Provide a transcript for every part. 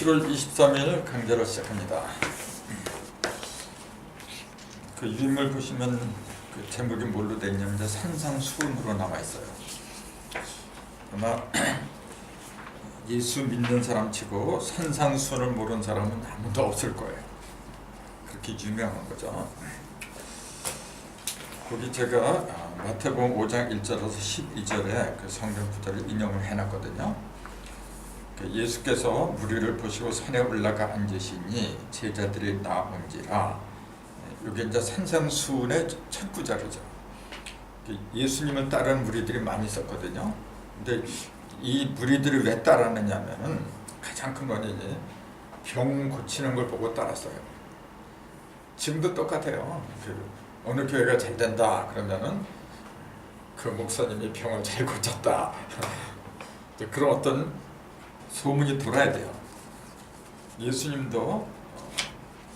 7월 23일 강좌를 시작합니다. 그 유인물 보시면 그 제목이 뭘로 되어 있냐면 산상수훈으로 나와 있어요. 아마 예수 믿는 사람 치고 산상수훈을 모르는 사람은 아무도 없을 거예요. 그렇게 유명한 거죠. 거기 제가 마태복음 5장 1절에서 12절에 그 성경 구절을 인용을 해놨거든요. 예수께서 무리를 보시고 산에 올라가 앉으시니 제자들이 나온지라. 이게 이제 산상수훈의 첫 구절이죠. 예수님을 따르는 무리들이 많이 있었거든요. 근데 이 무리들이 왜 따랐느냐면은 가장 큰 원인이 병 고치는 걸 보고 따랐어요. 지금도 똑같아요. 어느 교회가 잘 된다 그러면은 그 목사님이 병을 잘 고쳤다. 그런 어떤 소문이 돌아야 돼요. 예수님도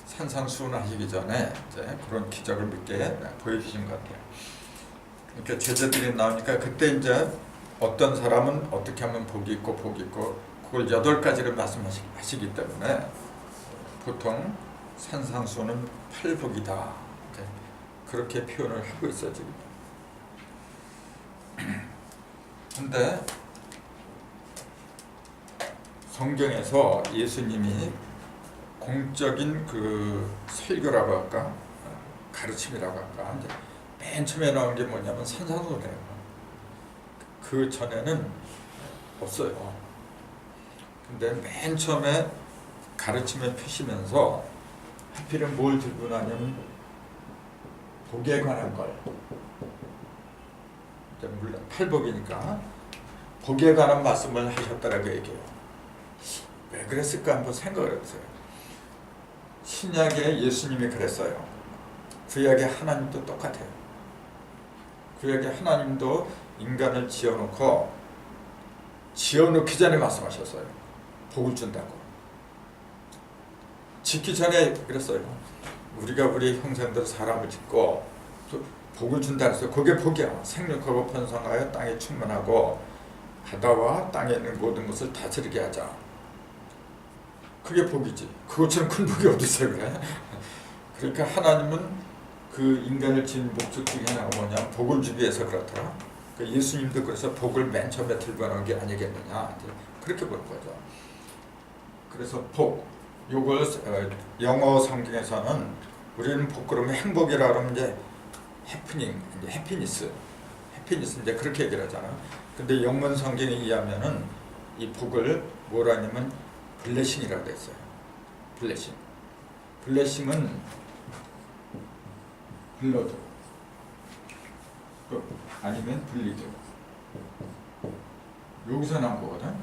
산상수훈 하시기 전에 이제 그런 기적을 믿게 보여주신 것 같아요. 그러니까 제자들이 나오니까 그때 이제 어떤 사람은 어떻게 하면 복이 있고 그걸 8가지를 말씀하시기 때문에 보통 산상수훈은 8복이다. 그렇게 표현을 하고 있어요 지금. 근데 성경에서 예수님이 공적인 그 설교라고 할까, 가르침이라고 할까, 이제 맨 처음에 나온 게 뭐냐면 산상수훈이에요. 그 전에는 없어요. 근데 맨 처음에 가르침을 펴시면서 하필은 뭘 들고 나냐면 복에 관한 걸. 물론 팔복이니까 복에 관한 말씀을 하셨다라고 얘기해요. 왜 그랬을까 한번 생각을 해보세요. 신약에 예수님이 그랬어요. 구약에 하나님도 똑같아요. 구약에 하나님도 인간을 지어놓기 전에 말씀하셨어요. 복을 준다고. 짓기 전에 그랬어요. 우리가 우리 형상대로 사람을 짓고 복을 준다 그랬어요. 그게 복이야. 생육하고 번성하여 땅에 충만하고 바다와 땅에 있는 모든 것을 다스리게 하자. 그게 복이지. 그것처럼 큰 복이 어디 있어요, 그래? 그러니까 하나님은 그 인간을 지은 목적 중에 하나가 뭐냐면 복을 주기 위해서 그렇더라. 그러니까 예수님도 그래서 복을 맨 처음에 들고 나온 게 아니겠느냐. 그렇게 보는 거죠. 그래서 복, 요걸 영어 성경에서는 우리는 복 그러면 행복이라 그러면 이제 해프닝, 이제 해피니스 이제 그렇게 얘기를 하잖아. 근데 영문 성경에 의하면은 이 복을 뭐라 하냐면 블레싱이라고 돼 있어요. 블레싱은 블러드 아니면 블리드. 여기서 나온 거거든.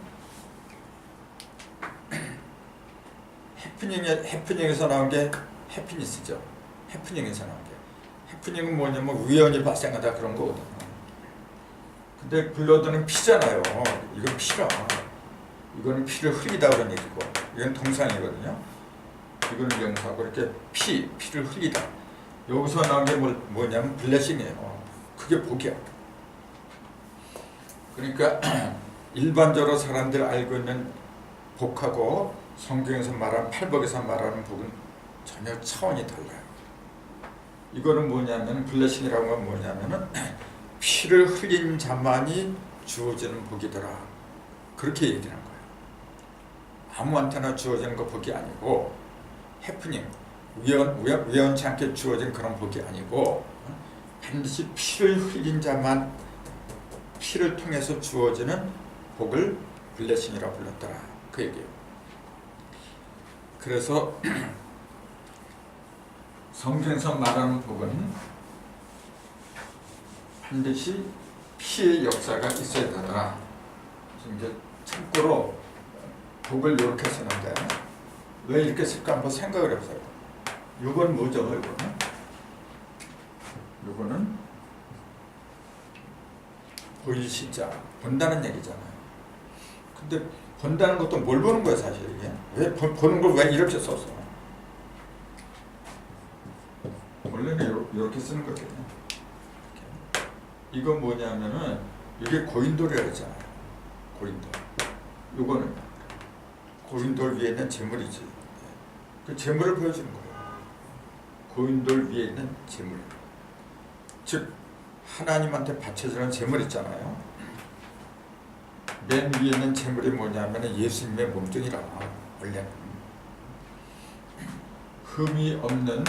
해프닝에서 나온 게 해피니스죠. 해프닝에서 나온 게. 해프닝은 뭐냐면 우연히 발생하다 그런 거거든. 근데 블러드는 피잖아요. 이건 피라. 이거는 피를 흘리다 그런 얘기고, 이건 동상이거든요. 이거는 명사고, 이렇게 피를 흘리다. 여기서 나온 게 뭐냐면 블레싱이에요. 그게 복이야. 그러니까 일반적으로 사람들 알고 있는 복하고 성경에서 말하는 팔복에서 말하는 복은 전혀 차원이 달라요. 이거는 뭐냐면 블레싱이라고 하면 뭐냐면은 피를 흘린 자만이 주어지는 복이더라. 그렇게 얘기를 한 거예요. 아무한테나 주어지는 거 복이 아니고 해프닝, 우연치 않게 주어진 그런 복이 아니고 반드시 피를 흘린 자만 피를 통해서 주어지는 복을 블레싱이라고 불렀더라. 그 얘기예요. 그래서 성경에서 말하는 복은 반드시 피의 역사가 있어야 되더라. 이제 참고로 복을 이렇게 쓰는데 왜 이렇게 쓸까 한번 생각을 해보세요. 이건 뭐죠? 이거는 보이시자, 본다는 얘기잖아요. 근데 본다는 것도 뭘 보는 거야 사실 이게? 왜 보는 걸 왜 이렇게 썼어? 원래는 이렇게 쓰는 거거든요. 이거 뭐냐면은 이게 고인돌이라고 했잖아요. 고인돌. 요거는 고인돌 위에 있는 재물이지. 그 재물을 보여주는 거예요. 고인돌 위에 있는 재물. 즉 하나님한테 바쳐지는 재물 있잖아요. 맨 위에 있는 재물이 뭐냐면 예수님의 몸뚱이라. 원래는 흠이 없는,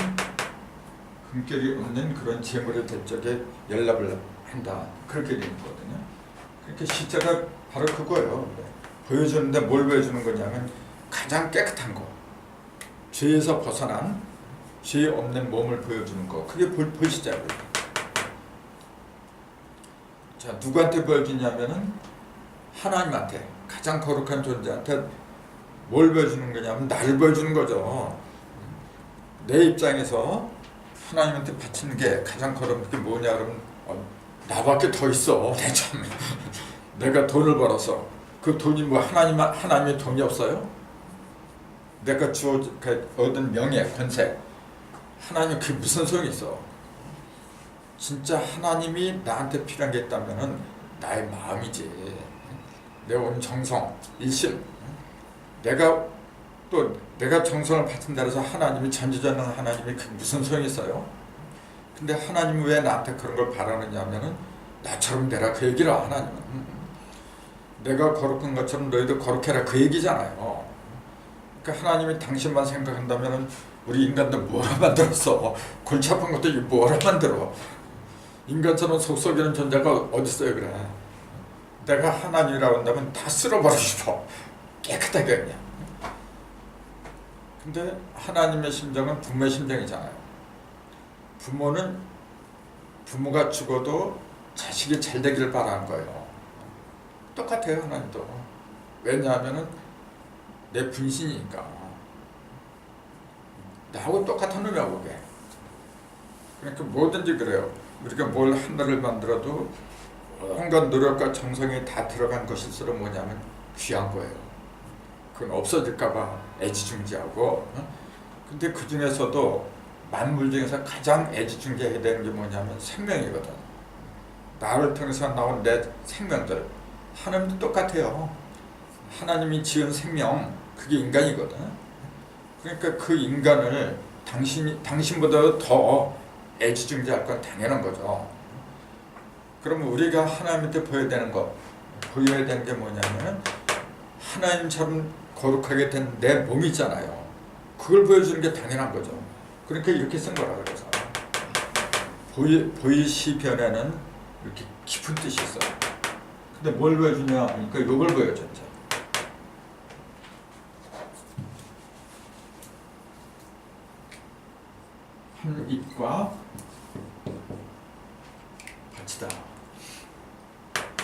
흠결이 없는 그런 재물의 대적에 연락을 한다. 그렇게 되는 거거든요. 그러니까 십자가 바로 그거예요. 보여주는데 뭘 보여주는 거냐면 가장 깨끗한 거, 죄에서 벗어난, 죄 없는 몸을 보여주는 거. 그게 보시자고요. 자, 누구한테 보여주냐면은 하나님한테, 가장 거룩한 존재한테 뭘 보여주는 거냐면 나를 보여주는 거죠. 내 입장에서 하나님한테 바치는 게 가장 거룩한 게 뭐냐 그러면 나밖에 더 있어. 참. 내가 돈을 벌어서 그 돈이 뭐 하나님의 돈이 없어요? 내가 얻은 명예, 권세, 하나님 그게 무슨 소용이 있어? 진짜 하나님이 나한테 필요한 게 있다면은 나의 마음이지. 내 온 정성, 일심. 내가 정성을 바친다 해서 하나님이 전지전능 하나님이 그게 무슨 소용이 있어요? 근데 하나님은 왜 나한테 그런 걸 바라느냐 하면은 나처럼 되라 그 얘기라. 하나님은 내가 거룩한 것처럼 너희도 거룩해라 그 얘기잖아요. 그러니까 하나님이 당신만 생각한다면은 우리 인간들 뭐라 만들었어? 골치 아픈 것도 뭐라 만들어? 인간처럼 속썩이는 존재가 어딨어요? 그래 내가 하나님이라고 한다면 다 쓸어버리고 싶어. 깨끗하게 그냥. 근데 하나님의 심정은 부모의 심정이잖아요. 부모가 죽어도 자식이 잘 되기를 바라는 거예요. 똑같아요. 하나님도. 왜냐하면은 내 분신이니까. 나하고 똑같은 놈이야 그게. 그러니까 뭐든지 그래요. 우리가 뭘 하나를 만들어도 온갖 노력과 정성이 다 들어간 것일수록 뭐냐면 귀한 거예요. 그건 없어질까봐 애지중지하고. 근데 그 중에서도 만물 중에서 가장 애지중지해야 되는 게 뭐냐면 생명이거든. 나를 통해서 나온 내 생명들. 하나님도 똑같아요. 하나님이 지은 생명, 그게 인간이거든. 그러니까 그 인간을 당신보다 더 애지중지할 건 당연한 거죠. 그러면 우리가 하나님한테 보여야 되는 게 뭐냐면 하나님처럼 거룩하게 된 내 몸이 있잖아요. 그걸 보여주는 게 당연한 거죠. 그러니까 이렇게 쓴 거라 그래서 보이시변에는 이렇게 깊은 뜻이 있어요. 근데 뭘 보여주냐? 그러니까 이걸 보여줬죠. 한 입과 바치다.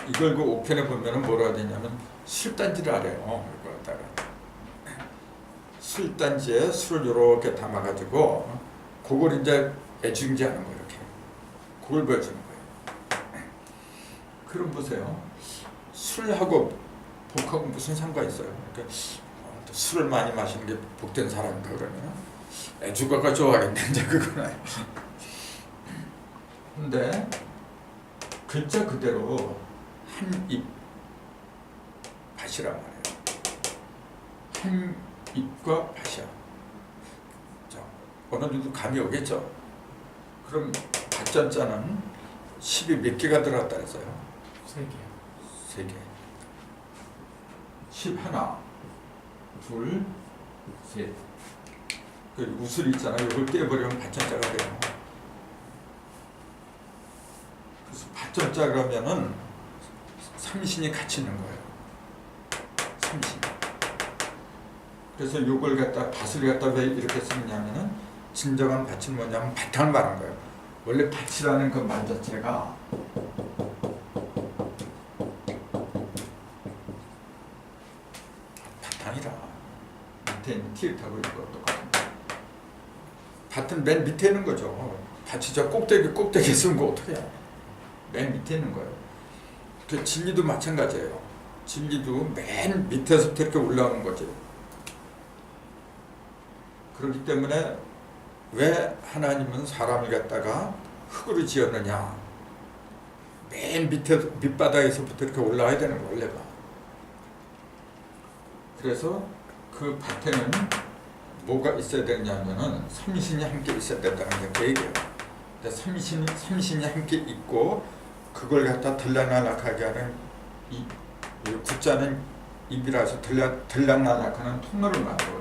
이걸 그 5편에 보면은 뭐라 되냐면 술단지를 하래요. 이걸 갖다가 술단지에 술을 이렇게 담아가지고 그걸 이제 애중지하는 거예요. 이렇게 그걸 보여주는 거예요. 그럼 보세요. 술하고 복하고 무슨 상관이 있어요? 그러니까 술을 많이 마시는 게 복된 사람인가 그러면 애주가가 좋아하겠네 이제 그거는. 근데 글자 그대로 한 입 밭이란 말이에요. 한 입과 밭이야. 자, 어느 정도 감이 오겠죠? 그럼 밭전자는 10이 몇 개가 들어갔다 했어요? 3개. 3개. 10 하나, 둘, 셋. 그 우슬 있잖아요. 이걸 떼버리면 밭전자가 돼요. 그래서 밭전자 그러면은 삼신이 같이 있는 거예요. 삼신. 그래서 이걸 갖다 밭을 갖다 왜 이렇게 쓰느냐면은 진정한 밭은 뭐냐면 바탕을 말한 거예요. 원래 밭이라는 그 말 자체가 바탕이라. 밑에 있는 티읕하고 이거 똑같은. 밭은 맨 밑에 있는 거죠. 밭이 저 꼭대기에 쓰는 거 어떻게 해? 맨 밑에 있는 거예요. 그 진리도 마찬가지예요. 진리도 맨 밑에서부터 이렇게 올라오는 거지. 그렇기 때문에 왜 하나님은 사람을 갖다가 흙으로 지었느냐? 맨 밑바닥에서부터 이렇게 올라와야 되는 거 원래가. 그래서 그 밭에는 뭐가 있어야 되냐면은 삼신이 함께 있어야 된다는 게 그 얘기예요. 근데 삼신이 함께 있고 그걸 갖다 들락날락하게 하는 이 구자는 입이라서 들락날락하는 통로를 만들어요.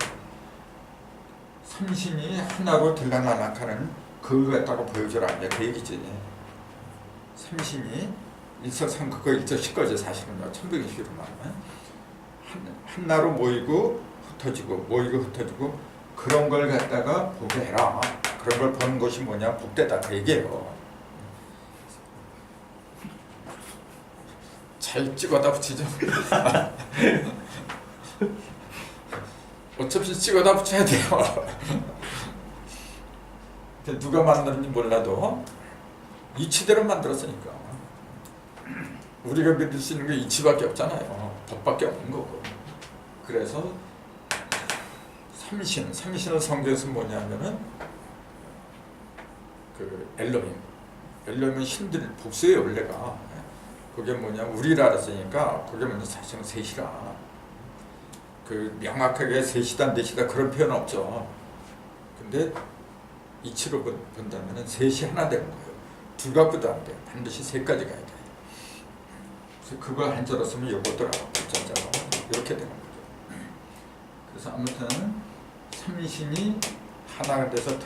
삼신이 하나로 들락날락하는 그걸 갖다가 보여주라 그 얘기지. 삼신이 일서삼극과 일서십거지 사실은요. 천백일시로 말하면 하나로 모이고 흩어지고 모이고 흩어지고 그런 걸 갖다가 보게 해라. 그런 걸 보는 것이 뭐냐 복되다 그 얘기예요. 잘 찍어다 붙이죠. 어차피 찍어다 붙여야 돼요. 누가 만드는지 몰라도 이치대로 만들었으니까 우리가 믿을 수 있는 게 이치밖에 없잖아요. 법밖에 없는 거고. 그래서 삼신은 성경에서 뭐냐면은 그 엘로힘은 신들 복수예요 원래가. 그게 뭐냐 우리라 그랬으니까 그게 뭐냐 사실은 셋이라. 그 명확하게 셋이다 넷이다 그런 표현은 없죠. 근데 이치로 본다면은 셋이 하나 되는 거예요. 둘 갖고도 안 돼. 반드시 셋까지 가야 돼. 그래서 그걸 한자로 쓰면 요것도 한자로 이렇게 되는 거죠. 그래서 아무튼 삼신이 하나가 돼서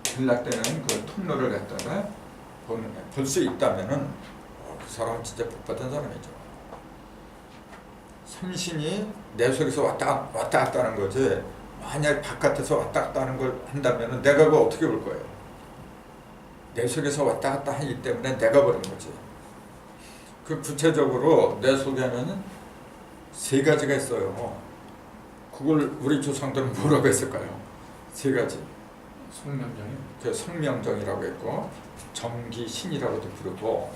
들락되는 그 통로를 갖다가 볼 수 있다면은 그 사람은 진짜 복받은 사람이죠. 삼신이 내 속에서 왔다 갔다 하는 거지. 만약 바깥에서 왔다 갔다 하는 걸 한다면은 내가 그걸 어떻게 볼 거예요? 내 속에서 왔다 갔다 하기 때문에 내가 보는 거지. 그 구체적으로 내 속에는 세 가지가 있어요. 그걸 우리 조상들은 뭐라고 했을까요? 세 가지. 성명정이요? 그 성명정이라고 했고 정기신이라고도 부르고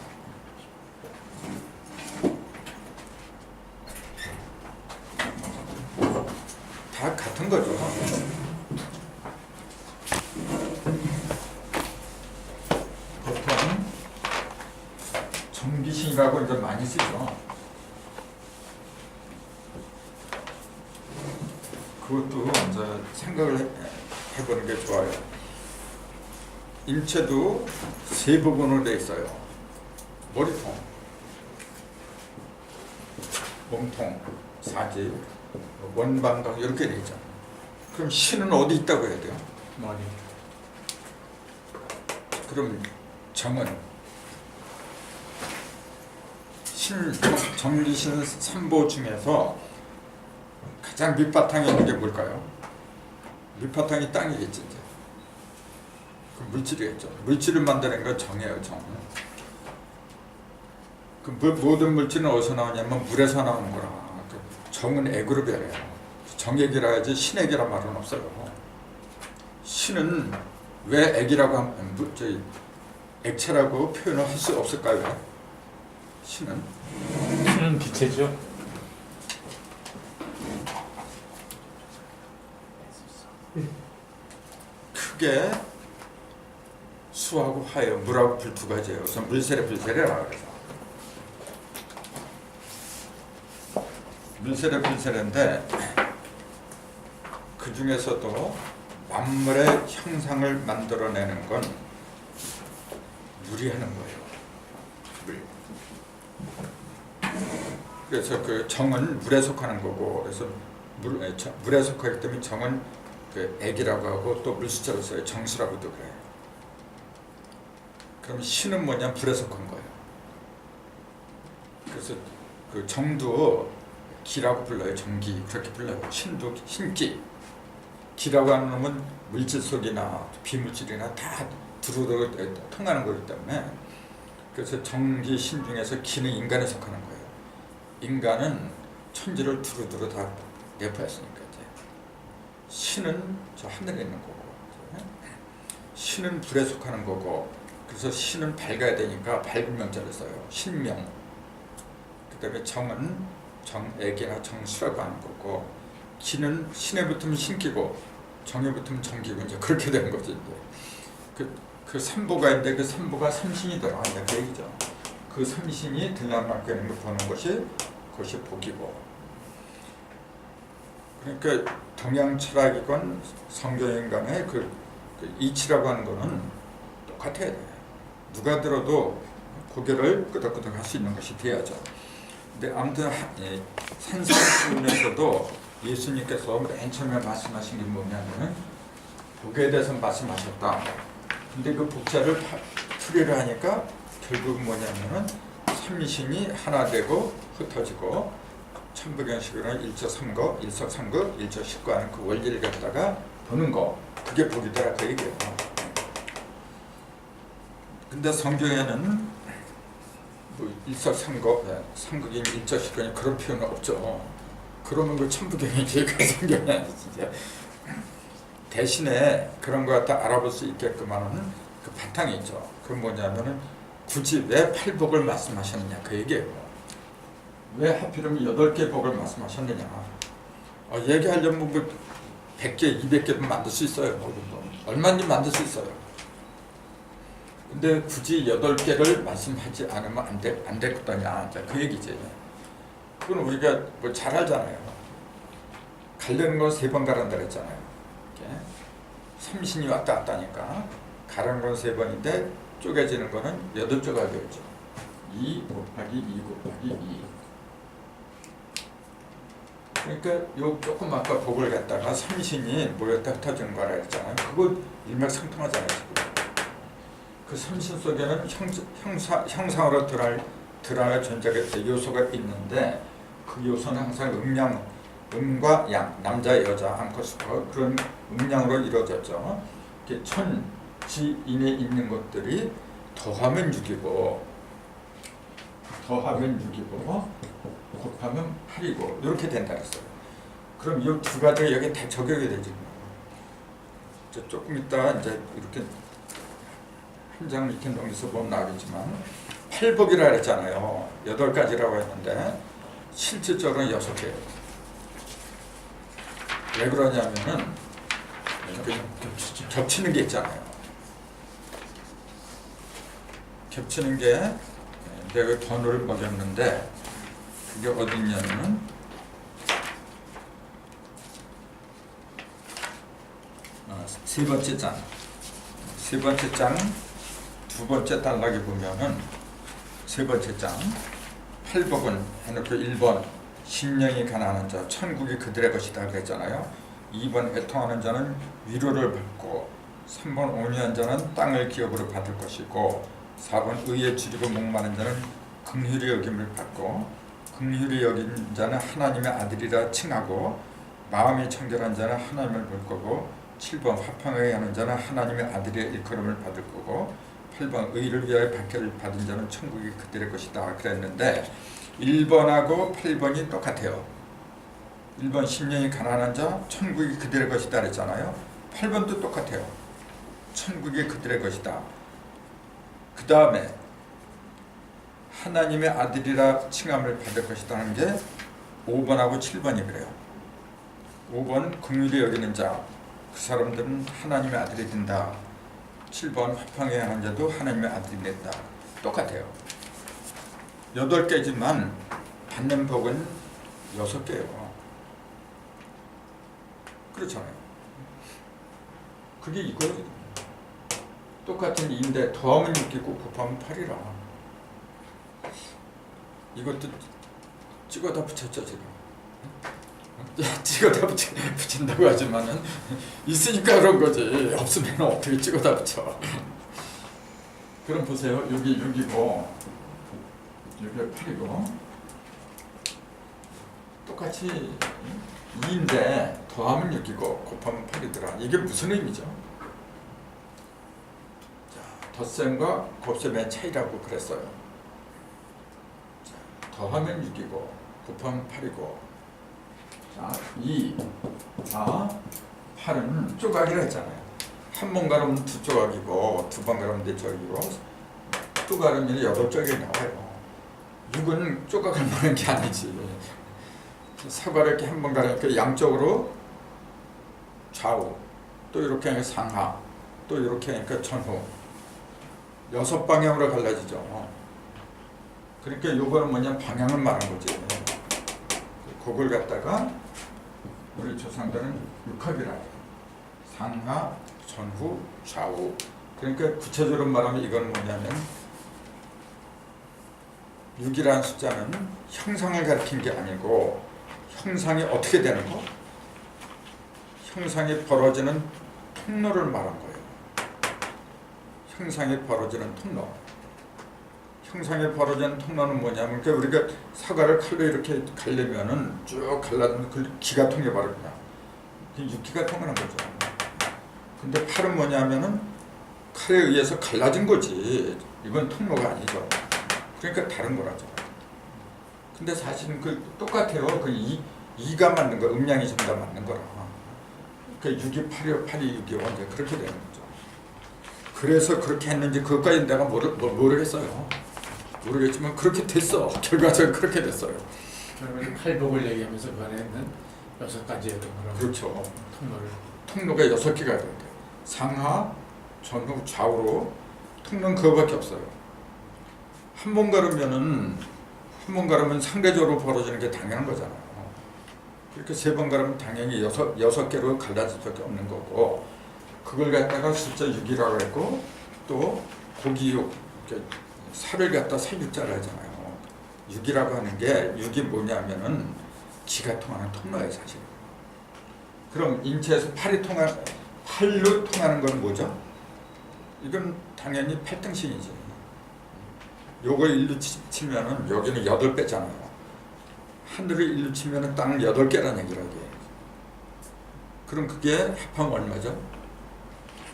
다 같은 거죠. 보통 정기신이라고 이제 많이 쓰죠. 그것도 이제 생각을 해보는 게 좋아요. 인체도 세 부분으로 되어 있어요. 머리통, 몸통, 사지, 원방각 이렇게 되어 있잖아요. 그럼 신은 어디 있다고 해야 돼요? 머리. 그럼 정은 정기신 삼보 중에서 가장 밑바탕에 있는 게 뭘까요? 밑바탕이 땅이겠지. 이제. 그 물질이겠죠. 물질을 만드는 건 정이에요. 정. 그 모든 물질은 어디서 나오냐면 물에서 나오는 거라. 그 정은 액으로 변해요. 정액이라 하지 신액이란 말은 없어요. 신은 왜 액이라고 하면 액체라고 표현을 할 수 없을까요? 신은 빛이죠. 크게 수하고 화요, 물하고 불 두 가지예요. 우선 물세례 그래서 물세례인데 그 중에서도 만물의 형상을 만들어내는 건 물이 하는 거예요. 물. 그래서 그 정은 물에 속하는 거고, 그래서 물에 속하기 때문에 정은 그 액이라고 하고 또 물수자로 써요. 정수라고도 그래요. 그럼 신은 뭐냐? 불에 속한 거예요. 그래서 그 정도 기라고 불러요. 정기 그렇게 불러요. 신도 신기. 기라고 하는 놈은 물질 속이나 비물질이나 다 두루두루 통하는 거기 때문에 그래서 정기 신 중에서 기는 인간에 속하는 거예요. 인간은 천지를 두루두루 다 내포했으니까 이제 신은 저 하늘에 있는 거고 신은 불에 속하는 거고 그래서 신은 밝아야 되니까 밝은 명자를 써요. 신명. 그 다음에 정은 정액이나 정수라고 하는 거고 기는 신에 붙으면 신기고 정에 붙으면 정기고 이제 그렇게 되는 거지. 이제 그 삼보가 있는데 그 삼보가 삼신이더라. 그 얘기죠. 그 삼신이 들락날락거리는 거 보는 것이 그것이 복이고 그러니까 동양 철학이건 성경인 간에 그 이치라고 하는 거는 똑같아야 돼요. 누가 들어도 고개를 끄덕끄덕 할 수 있는 것이 돼야죠. 근데 아무튼 산상수훈에서도 예수님께서 맨 처음에 말씀하신 게 뭐냐면 복에 대해서 말씀하셨다. 근데 그 복자를 풀이를 하니까 결국은 뭐냐면은 삼신이 하나 되고 흩어지고 천부경식으로는 일처삼거, 일석삼거, 일처십거 하는 그 원리를 갖다가 보는 거, 그게 복이더라 그 얘기예요. 근데 성경에는 뭐 일석삼거, 삼극인 일처십거니 그런 표현은 없죠. 그러면 그 천부경이지 그 성경에 진짜. 대신에 그런 거 갖다 알아볼 수 있게끔 하는 그 바탕이 있죠. 그건 뭐냐면은 굳이 왜 팔복을 말씀하셨느냐 그 얘기예요. 왜 하필이면 8개 복을 말씀하셨느냐. 얘기하려면 뭐 100개, 200개도 만들 수 있어요. 얼마든지 만들 수 있어요. 근데 굳이 8개를 말씀하지 않으면 안 됐거든요. 그 얘기지. 그건 우리가 뭐 잘 알잖아요. 가려는 건 3번 가란다 그랬잖아요. 삼신이 왔다 갔다 하니까 가는 건 3번인데 쪼개지는 거는 8조각이었죠. 2 곱하기 2 곱하기 2. 그러니까 요 조금 아까 복을 갖다가 삼신이 모였다 흩어지는 거라 했잖아요. 그거 일맥상통하잖아요. 지금. 그 삼신 속에는 형상으로 드러날 존재가 요소가 있는데 그 요소는 항상 음과 양, 남자 여자 암컷수컷 그런 음양으로 이루어졌죠. 천지인에 있는 것들이 더하면 6이고 곱하면 8이고 이렇게 된다 그랬어요. 그럼 이 두 가지가 여기 다 적용이 되지. 조금 이따 이제 이렇게 한 장 이렇게 넘겨서 보면 나오겠지만 팔복이라 그랬잖아요. 8가지라고 했는데 실질적으로는 6개예요. 왜 그러냐면은 겹치는 게 있잖아요. 겹치는 게 내가 번호를 먹였는데 그게 어디 있냐면은 세 번째 장 두 번째 단락에 보면은 세 번째 장 팔복은 해놓고 1번 신령이 가난한 자 천국이 그들의 것이다 그랬잖아요. 2번 애통하는 자는 위로를 받고 3번 온유한 자는 땅을 기업으로 받을 것이고 4번 의에 줄이고 목마른 자는 긍휼히 여김을 받고 긍휼히 여긴 자는 하나님의 아들이라 칭하고 마음이 청결한 자는 하나님을 볼 거고 7번 화평하게 하는 자는 하나님의 아들의 일컬음을 받을 거고 8번 의를 위하여 박해를 받은 자는 천국이 그들의 것이다 그랬는데 1번하고 8번이 똑같아요. 1번 심령이 가난한 자 천국이 그들의 것이다 그랬잖아요. 8번도 똑같아요. 천국이 그들의 것이다. 그 다음에 하나님의 아들이라 칭함을 받을 것이다 하는 게 5번하고 7번이 그래요. 5번 긍휼히 여기는 자 그 사람들은 하나님의 아들이 된다. 7번 화평에 하는 자도 하나님의 아들이 된다. 똑같아요. 8개지만 받는 복은 6개예요. 그렇잖아요. 그게 이거예요. 똑같은 2인데 더하면 6이고 곱하면 8이라. 이것도 찍어다 붙였죠 지금. 찍어다 붙인다고 하지만은 있으니까 그런 거지. 없으면 어떻게 찍어다 붙여. 그럼 보세요. 여기 6이고 여기가 8이고 똑같이 2인데 더하면 6이고 곱하면 8이더라. 이게 무슨 의미죠? 자, 덧셈과 곱셈의 차이라고 그랬어요. 자, 더하면 6이고 곱하면 8이고 자, 2, 4, 8은 조각이라 했잖아요. 한 번 가르면 2조각이고 두 번 가르면 4조각이고 또 가르면 8조각이 나와요. 6은 조각을 먹는 게 아니지. 사과를 이렇게 한 번 가르니까 양쪽으로 좌우 또 이렇게 하니까 상하 또 이렇게 하니까 전후 6방향으로 갈라지죠. 그러니까 요거는 뭐냐 방향을 말한 거지. 그걸 갖다가 우리 조상들은 육합이라 해요. 상하, 전후, 좌우. 그러니까 구체적으로 말하면 이건 뭐냐면 6이라는 숫자는 형상을 가리킨 게 아니고 형상이 어떻게 되는 거? 형상이 벌어지는 통로를 말한 거예요. 형상이 벌어지는 통로. 형상이 벌어지는 통로는 뭐냐면 그러니까 우리가 사과를 칼로 이렇게 갈려면은 쭉 갈라면 그 기가 통해 버립니다. 육기가 통하는 거죠. 근데 팔은 뭐냐면은 칼에 의해서 갈라진 거지. 이건 통로가 아니죠. 그러니까 다른 거라죠. 근데 사실은 그 똑같아요. 그 이가 맞는 거, 음량이 전부 다 맞는 거라. 그 6이 8이 8이 6이 언제 그렇게 되는 거죠. 그래서 그렇게 했는지 그것까지 내가 모르겠어요. 모르겠지만 그렇게 됐어. 결과적으로 그렇게 됐어요. 그러면 팔복을 얘기하면서 그 안에는 6가지의 통로를 그렇죠. 통로를 통로가 6개가 돼야 돼. 상하, 전후, 좌우로 통로는 그거밖에 없어요. 한 번 가르면 상대적으로 벌어지는 게 당연한 거잖아요. 그렇게 3번 가르면 당연히 6개로 갈라질 수밖에 없는 거고, 그걸 갖다가 숫자 6이라고 했고, 또 고기육, 살을 갖다 살육자를 하잖아요. 6이라고 하는 게 6이 뭐냐면은 기가 통하는 통로예요, 사실. 그럼 인체에서 팔로 통하는 건 뭐죠? 이건 당연히 팔등신이지. 요걸 일로 치면은 여기는 8배잖아요. 하늘을 일로 치면은 땅 8개라는 얘기라고 해요. 그럼 그게 합하면 얼마죠?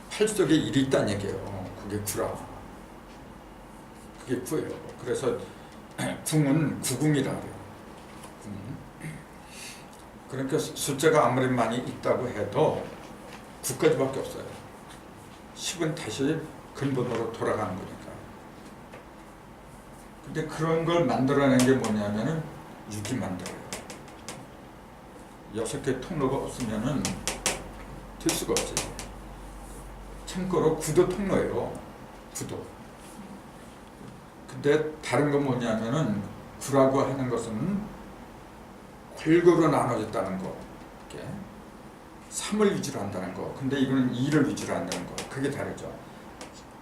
8 속에 1이 있다는 얘기예요. 그게 9라. 그게 9예요. 그래서 궁은 구궁이라 그래요. 그러니까 숫자가 아무리 많이 있다고 해도 9까지밖에 없어요. 10은 다시 근본으로 돌아가는 거니까. 근데 그런 걸 만들어낸 게 뭐냐면은 6이 만들어요. 6개 통로가 없으면은 될 수가 없지. 참고로 9도 통로예요. 9도. 근데 다른 건 뭐냐면은 9라고 하는 것은 골고루 나눠졌다는 거. 3을 위주로 한다는 거. 근데 이거는 2를 위주로 한다는 거. 그게 다르죠.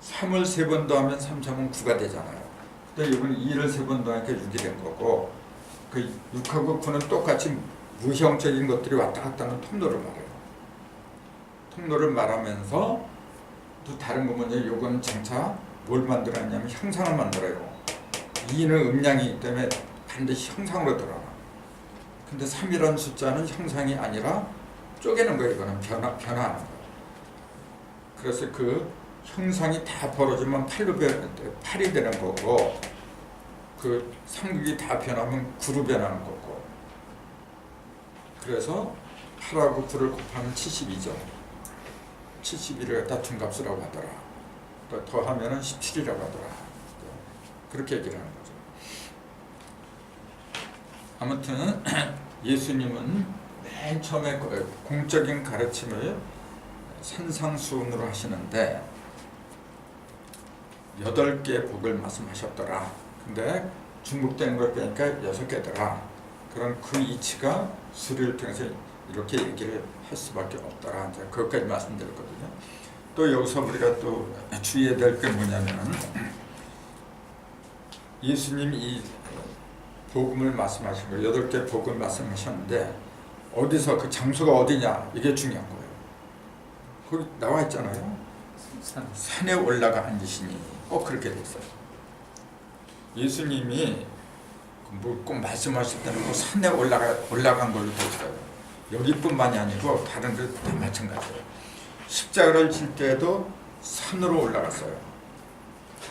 3을 3번 더하면 3, 3은 9가 되잖아요. 근데 이거는 2를 3번 더하니까 6이 된 거고, 그 6하고 9는 똑같이 무형적인 것들이 왔다 갔다 하는 통로를 말해요. 통로를 말하면서 또 다른 거 뭐냐, 요건 장차 뭘 만들었냐면 형상을 만들어요. 2는 음량이기 때문에 반드시 형상으로 들어가. 근데 3이라는 숫자는 형상이 아니라 쪼개는 거예요. 이거는 변화하는 거예요. 그래서 그 형상이 다 벌어지면 8이 되는 거고, 그 삼극이 다 변하면 9로 변하는 거고, 그래서 8하고 9를 곱하면 72죠. 71을 갖다 중값이라고 하더라. 또 더하면은 17이라고 하더라. 그렇게 얘기를 하는 거죠. 아무튼 예수님은 맨 처음에 공적인 가르침을 산상수훈으로 하시는데 8개의 복을 말씀하셨더라. 근데 중복되는 걸 빼니까 6개더라. 그런 그 이치가 수리를 통해서 이렇게 얘기를 할 수밖에 없더라. 이제 그것까지 말씀드렸거든요. 또 여기서 우리가 또 주의해야 될 게 뭐냐면, 예수님이 이 복음을 말씀하신 거예요. 8개 복음을 말씀하셨는데 어디서, 그 장소가 어디냐, 이게 중요한 거예요. 거기 나와 있잖아요. 산에 올라가 앉으시니, 꼭 그렇게 돼 있어요. 예수님이 뭐 꼭 말씀하실 때는 뭐 산에 올라간 걸로 돼 있어요. 여기뿐만이 아니고 다른 데 다 마찬가지예요. 십자가를 질 때도 산으로 올라갔어요.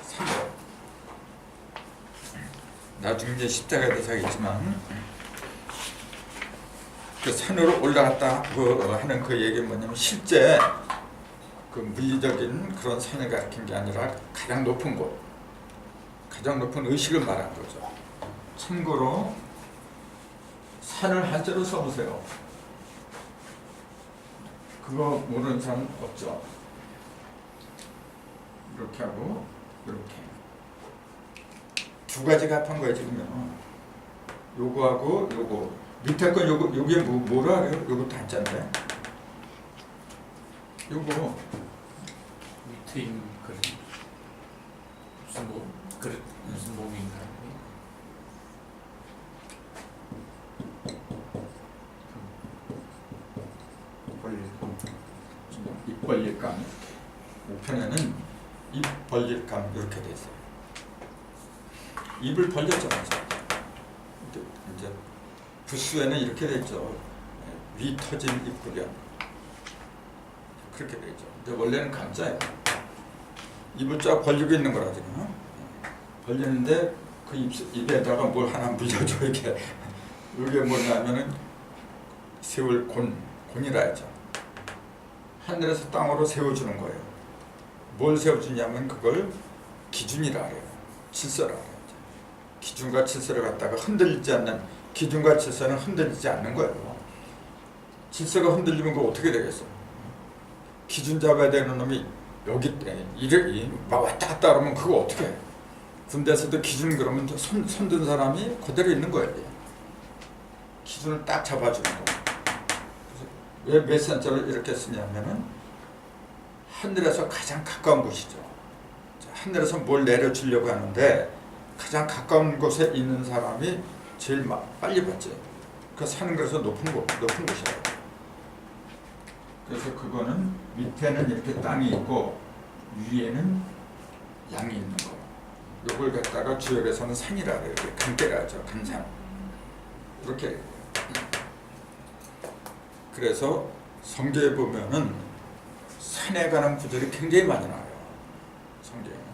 산으로. 나중에 이제 십자가에 대해서 하겠지만, 그 산으로 올라갔다고 하는 그 얘기는 뭐냐면, 실제 그 물리적인 그런 산을 가리킨 게 아니라 가장 높은 곳, 가장 높은 의식을 말한 거죠. 참고로 산을 한자로 써보세요. 그거 모르는 사람 없죠. 이렇게 하고 이렇게 두 가지가 합한 거예요. 지금요. 요거하고 요거 밑에 거 요게 뭐라 그래요? 요거 단자인데. 요거 밑에 있는 그릇 무슨 그릇 무슨 몸인가요? 입 벌릴감. 우편에는 입 벌릴감 이렇게 돼 있어요. 입을 벌렸잖아요. 이제 부수에는 이렇게 돼 있죠. 위 터진 입구련. 그렇게 돼 있죠. 근데 원래는 감자예요. 입을 쫙 벌리고 있는 거라 지금. 벌리는데 그 입에다가 뭘 하나 물려줘 이렇게. 이게 뭐냐면은 세울 곤이라 했죠. 하늘에서 땅으로 세워주는 거예요. 뭘 세워주냐면 그걸 기준이라 그래요. 질서라 그래요. 기준과 질서를 갖다가 흔들리지 않는, 기준과 질서는 흔들리지 않는 거예요. 질서가 흔들리면 그거 어떻게 되겠어? 기준 잡아야 되는 놈이 여기 막 왔다 갔다 하면 그거 어떻게 해? 군대에서도 기준 그러면 손든 사람이 그대로 있는 거예요. 기준을 딱 잡아주는 거예요. 왜 몇 센터를 이렇게 쓰냐면은 하늘에서 가장 가까운 곳이죠. 하늘에서 뭘 내려주려고 하는데 가장 가까운 곳에 있는 사람이 제일 빨리 받지. 그 사는 곳에서 높은 곳이에요. 그래서 그거는 밑에는 이렇게 땅이 있고 위에는 양이 있는 거. 요걸 갖다가 주역에서는 산이라 그래요. 간대라 하죠. 간산. 이렇게. 그래서 성경에 보면은 산에 관한 구절이 굉장히 많이 나와요. 성경에는.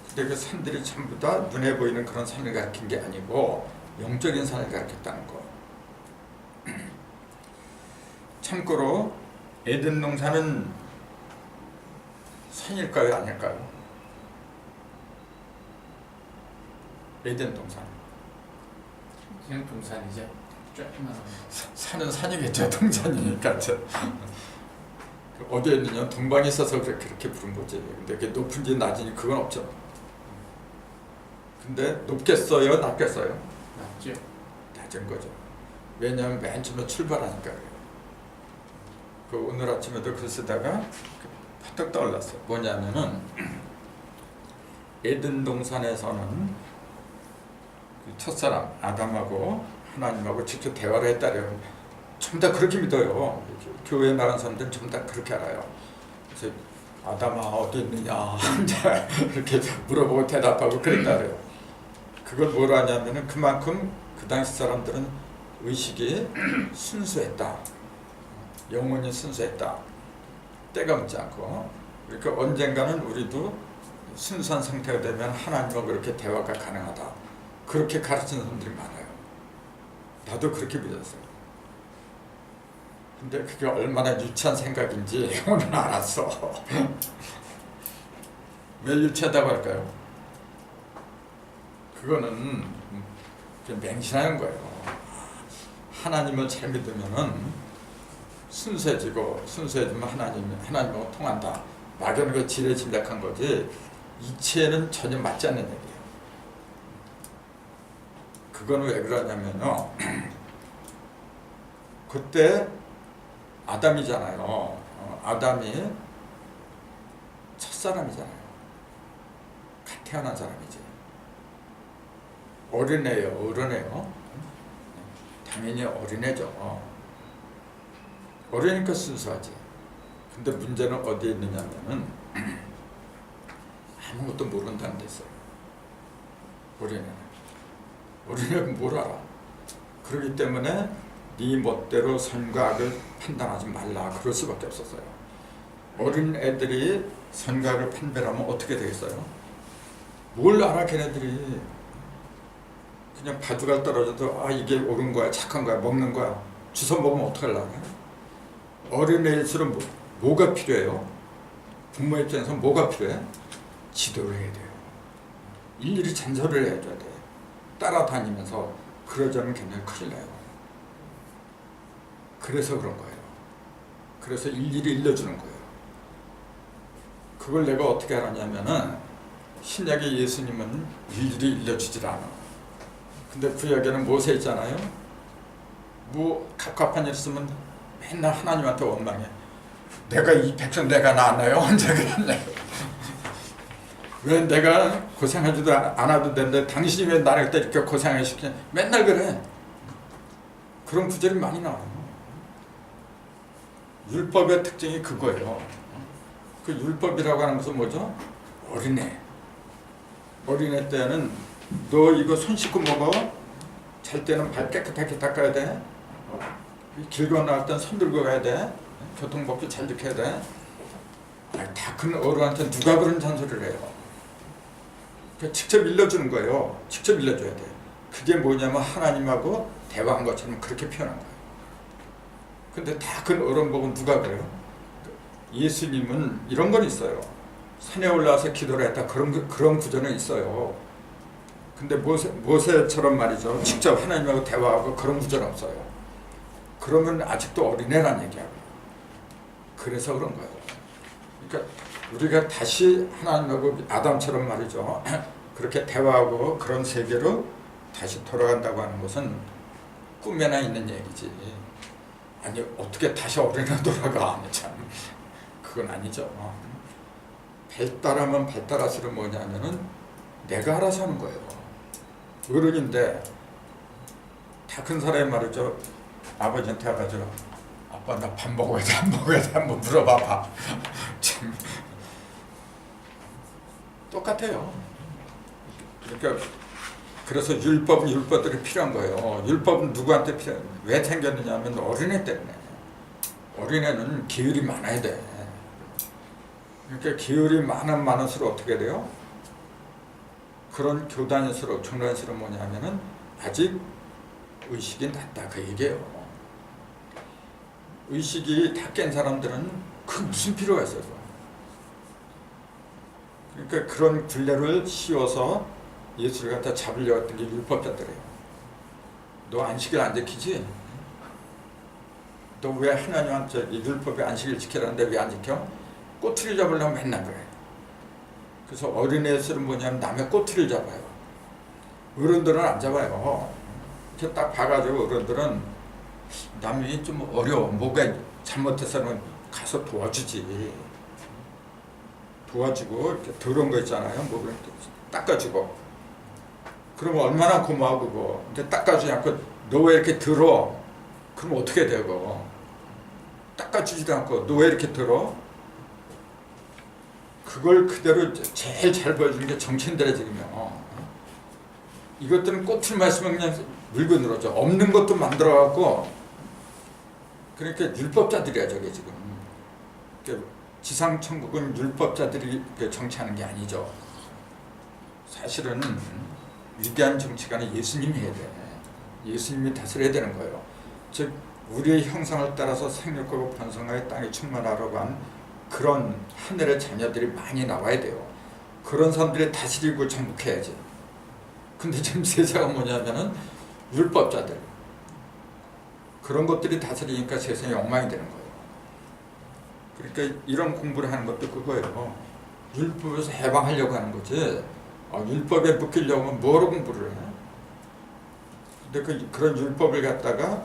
근데 그 산들이 전부 다 눈에 보이는 그런 산을 가리킨 게 아니고 영적인 산을 가리켰다는 거. 참고로 에덴 동산은 산일까요? 아닐까요? 에덴 동산. 그냥 동산이죠. 조그만 산은 산이겠죠. 동산이니까. 어디에 있느냐? 동방에 있어서 그렇게 부른 거지. 근데 그게 높은지 낮은지 그건 없죠. 근데 높겠어요? 낮겠어요? 맞죠? 낮은 거죠. 왜냐하면 맨 처음에 출발하니까 그래요. 그 오늘 아침에도 글 쓰다가 퍼뜩 떠올랐어요. 뭐냐면은 에덴 동산에서는 그 첫사람 아담하고 하나님하고 직접 대화를 했다래요. 전부 다 그렇게 믿어요. 교회에 나간 사람들은 전부 다 그렇게 알아요. 그래서 아담아 어디 있느냐 이렇게 물어보고 대답하고 그랬다래요. 그걸 뭐라 하냐면은 그만큼 그 당시 사람들은 의식이 순수했다. 영혼이 순수했다. 때가 묻지 않고. 그러니까 언젠가는 우리도 순수한 상태가 되면 하나님과 그렇게 대화가 가능하다. 그렇게 가르치는 사람들이 많아요. 나도 그렇게 믿었어요. 근데 그게 얼마나 유치한 생각인지 오늘 알았어. 왜 유치하다고 할까요? 그거는 좀 맹신하는 거예요. 하나님을 잘 믿으면은 순수해지면 하나님하고 통한다. 막연히 그 지레짐작한 거지 이치에는 전혀 맞지 않는 얘기예요. 그건 왜 그러냐면요. 그때 아담이잖아요. 아담이 첫사람이잖아요. 갓 태어난 사람이지. 어린애요. 당연히 어린애죠. 어리니까 순수하지. 근데 문제는 어디에 있느냐면은 아무것도 모른다는 데 있어요. 어린애는 뭘 알아. 그렇기 때문에 네 멋대로 선과 악을 판단하지 말라. 그럴 수밖에 없었어요. 어린 애들이 선과 악을 판별하면 어떻게 되겠어요? 뭘 알아 걔네들이. 그냥 바둑알 떨어져도 이게 옳은 거야 착한 거야 먹는 거야 주워 먹으면 어떡하려고. 어린애일수록 뭐가 필요해요? 부모 입장에서 뭐가 필요해? 지도를 해야 돼요. 일일이 잔소리를 해줘야 돼. 따라다니면서 그러자면 굉장히 큰일 나요. 그래서 그런 거예요. 그래서 일일이 일러주는 거예요. 그걸 내가 어떻게 알았냐면은 신약의 예수님은 일일이 일러주질 않아. 근데 구약에는 모세 있잖아요. 뭐 갑갑한 일 있으면 맨날 하나님한테 원망해. 내가 이 백성 내가 낳았나요? 언제 그랬나요? 왜 내가 고생하지도 않아도 되는데 당신이 왜 나를 때 이렇게 고생을 시키냐? 맨날 그래. 그런 구절이 많이 나와요. 율법의 특징이 그거예요. 그 율법이라고 하는 것은 뭐죠? 어린애. 어린애 때는 너 이거 손 씻고 먹어. 잘 때는 발 깨끗하게 닦아야 돼. 길 건너갈 땐 손 들고 가야 돼. 교통법도 잘 지켜야 돼. 다 큰 어른한테 누가 그런 잔소리를 해요. 직접 일러주는 거예요. 직접 일러줘야 돼. 그게 뭐냐면 하나님하고 대화한 것처럼 그렇게 표현한 거예요. 근데 다 큰 어른 보고 누가 그래요? 예수님은 이런 건 있어요. 산에 올라와서 기도를 했다. 그런 구절은 있어요. 근데 모세처럼 말이죠. 직접 하나님하고 대화하고 그런 구절은 없어요. 그러면 아직도 어린애란 얘기하고. 그래서 그런 거예요. 그러니까 우리가 다시 하나님하고 아담처럼 말이죠. 그렇게 대화하고 그런 세계로 다시 돌아간다고 하는 것은 꿈에나 있는 얘기지. 아니 어떻게 다시 어린애 돌아가? 참 그건 아니죠. 발달하면 발달할수록 뭐냐면은 내가 알아서 하는 거예요. 어른인데 다 큰 사람이 말이죠. 아버지한테 와가지고 아빠 나 밥 먹어야 돼, 안 먹어야 돼 한번 물어봐봐. 참 똑같아요. 그러니까 그래서 율법은 율법들이 필요한 거예요. 율법은 누구한테 왜 생겼느냐면 어린애 때문에. 어린애는 기울이 많아야 돼. 그러니까 기울이 많을수록 어떻게 돼요? 그런 교단일수록 종단일수록 뭐냐면은 아직 의식이 낮다 그 얘기예요. 의식이 다 깬 사람들은 그 무슨 필요가 있어요? 그러니까 그런 굴레를 씌워서 예수를 갖다 잡으려고 했던 게 율법자들이에요. 너 안식일 안 지키지? 너 왜 하나님한테 율법의 안식일 지키라는데 왜 안 지켜? 꼬투리 잡으려면 맨날 그래. 그래서 어린애들은 뭐냐면 남의 꼬투리를 잡아요. 어른들은 안 잡아요. 이렇게 딱 봐가지고 어른들은 남이 좀 어려워. 뭐가 잘못해서는 가서 도와주지. 도와주고 이렇게 더러운 거 있잖아요. 뭐 이렇게 닦아주고. 그러면 얼마나 고마워 그거. 근데 닦아주지 않고 너 왜 이렇게 더러? 그럼 어떻게 되고? 닦아주지도 않고 너 왜 이렇게 더러? 그걸 그대로 제일 잘 보여주는 게 정치인들의 지금요. 이것들은 꽃을 마시면 그냥 물고 늘어져. 없는 것도 만들어갖고 그러니까 율법자들이야 저게 지금. 지상천국은 율법자들이 정치하는 게 아니죠. 사실은 위대한 정치가는 예수님이 해야 돼. 예수님이 다스려야 되는 거예요. 즉 우리의 형상을 따라서 생육하고 번성하여 땅에 충만하라고 한 그런 하늘의 자녀들이 많이 나와야 돼요. 그런 사람들이 다스리고 정복해야지. 근데 지금 세상은 뭐냐면은 율법자들 그런 것들이 다스리니까 세상이 엉망이 되는 거예요. 그러니까 이런 공부를 하는 것도 그거예요. 율법에서 해방하려고 하는 거지. 율법에 묶이려고 하면 뭐로 공부를 해? 근데 그런 율법을 갖다가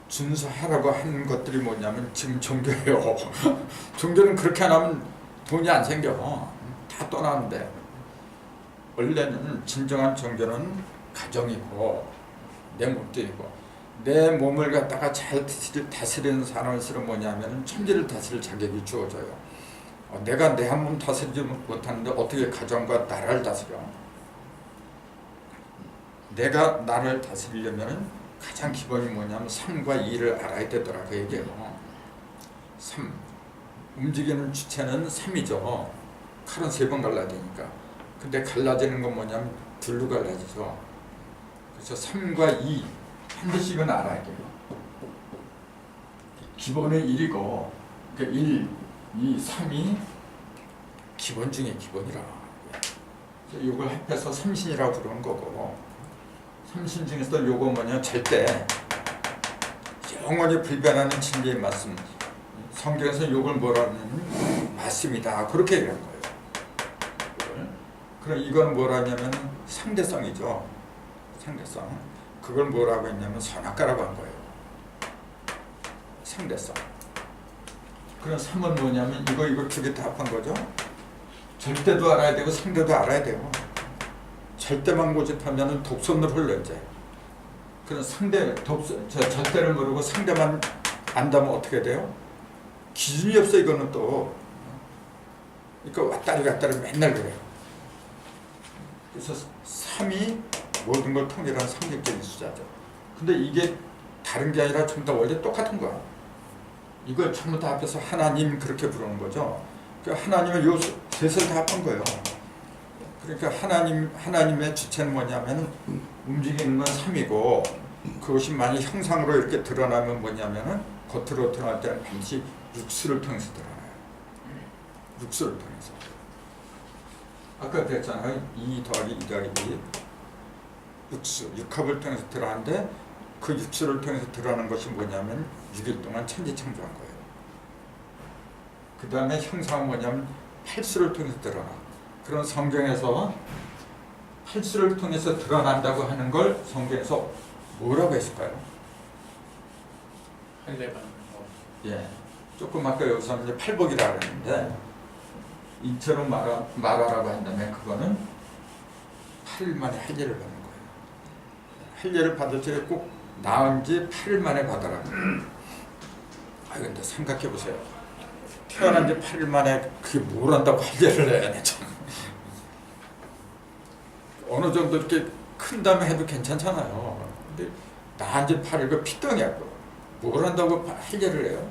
준수하라고 하는 것들이 뭐냐면 지금 종교예요. 종교는 그렇게 안 하면 돈이 안 생겨. 다 떠나는데. 원래는 진정한 종교는 가정이고 내 몸도 있고 내 몸을 갖다가 잘 다스리는 사람일수록 뭐냐면 천지를 다스릴 자격이 주어져요. 내가 내 한 몸 다스리지 못하는데 어떻게 가정과 나라를 다스려? 내가 나를 다스리려면 가장 기본이 뭐냐면 3과 2를 알아야 되더라 그 얘기예요. 3 움직이는 주체는 3이죠. 칼은 3번 갈라야 되니까. 근데 갈라지는 건 뭐냐면 둘로 갈라지죠. 그래서 3과 2 한 개씩은 알아야 돼요. 기본은 1이고 그러니까 1, 2, 3이 기본 중에 기본이라. 이걸 합해서 삼신이라고 부르는 거고 삼신 중에서 요거 뭐냐 잘 때 영원히 불변하는 진리의 말씀. 성경에서 요걸 뭐라 하냐면 말씀이다 그렇게 얘기한 거예요. 그럼 이건 뭐라냐면 상대성이죠. 상대성. 그걸 뭐라고 했냐면 선악과라고 한 거예요. 상대성. 그럼 3은 뭐냐면 이거 두 개 다 합한 거죠. 절대도 알아야 되고 상대도 알아야 돼요. 절대만 고집하면은 독선으로 흘러 이제. 그런 절대를 모르고 상대만 안다면 어떻게 돼요? 기준이 없어 이거는 또. 그러니까 왔다리 갔다리 맨날 그래요. 그래서 3이 모든 걸 통일하는 상징적인 숫자죠. 근데 이게 다른 게 아니라 전부 다 원래 똑같은 거야. 이걸 전부 다 합해서 하나님 그렇게 부르는 거죠. 그러니까 하나님은 요 셋을 다 합한 거예요. 그러니까 하나님의 주체는 뭐냐면 움직이는 건 3이고 그것이 만약 형상으로 이렇게 드러나면 뭐냐면은 겉으로 드러날 때는 반드시 육수를 통해서 드러나요. 육수를 통해서. 아까 그랬잖아요. 2 더하기 2 더하기 2 육수, 육합을 통해서 드러나는데 그 육수를 통해서 드러나는 것이 뭐냐면 6일 동안 천지창조한 거예요. 그 다음에 형상은 뭐냐면 팔수를 통해서 드러나. 그런 성경에서 팔수를 통해서 드러난다고 하는 걸 성경에서 뭐라고 했을까요? 할례 받는 거. 예, 조금 아까 여기서 이제 팔복이라 그랬는데 이처럼 말하라고 한다면 그거는 8일 만에 할례를 받는 거예요. 할례를 받을 적에 꼭 나은 지 8일 만에 받아라. 근데 생각해 보세요. 태어난 지 8일 만에 그게 뭘 한다고 할례를 해야 되죠. 어느 정도 이렇게 큰 다음에 해도 괜찮잖아요. 근데 낳은 지 8일 그 피덩이야. 뭘 한다고 할례를 해요?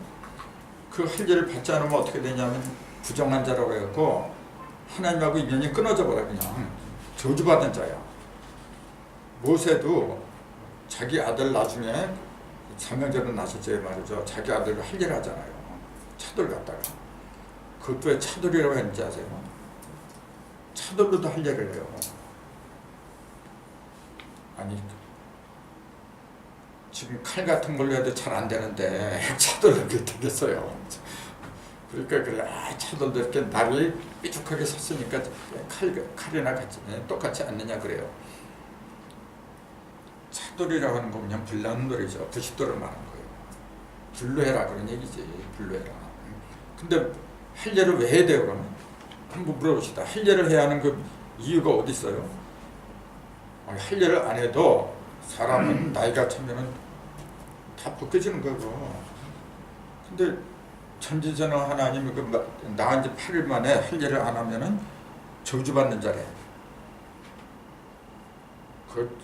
그 할례를 받지 않으면 어떻게 되냐면 부정한 자라고 해갖고 하나님하고 인연이 끊어져 버려. 그냥 저주받은 자야. 모세도 자기 아들 나중에 사명제로 나섰지 말이죠. 자기 아들을 할례를 하잖아요. 차돌 갖다가. 그것도 왜 차돌이라고 했는지 아세요? 차돌로도 할례를 해요. 아니 지금 칼 같은 걸로 해도 잘 안 되는데 차돌로 그렇게 되겠어요. 그러니까 그래 차돌도 이렇게 날이 삐죽하게 섰으니까 칼이나 같이 똑같지 않느냐 그래요. 차돌이라고 하는 거 그냥 불나는 놀이죠. 부싯돌을 말하는 거예요. 불로 해라 그런 얘기지. 불로 해라. 근데 할례를 왜 해야 돼요 그러면? 한번 물어봅시다. 할례를 해야 하는 그 이유가 어디 있어요? 할례를 안 해도 사람은 나이가 차면은 다 벗겨지는 거고. 근데 천지전능 하나님이 낳은 지 8일 만에 할례를 안 하면은 저주받는 자래. 그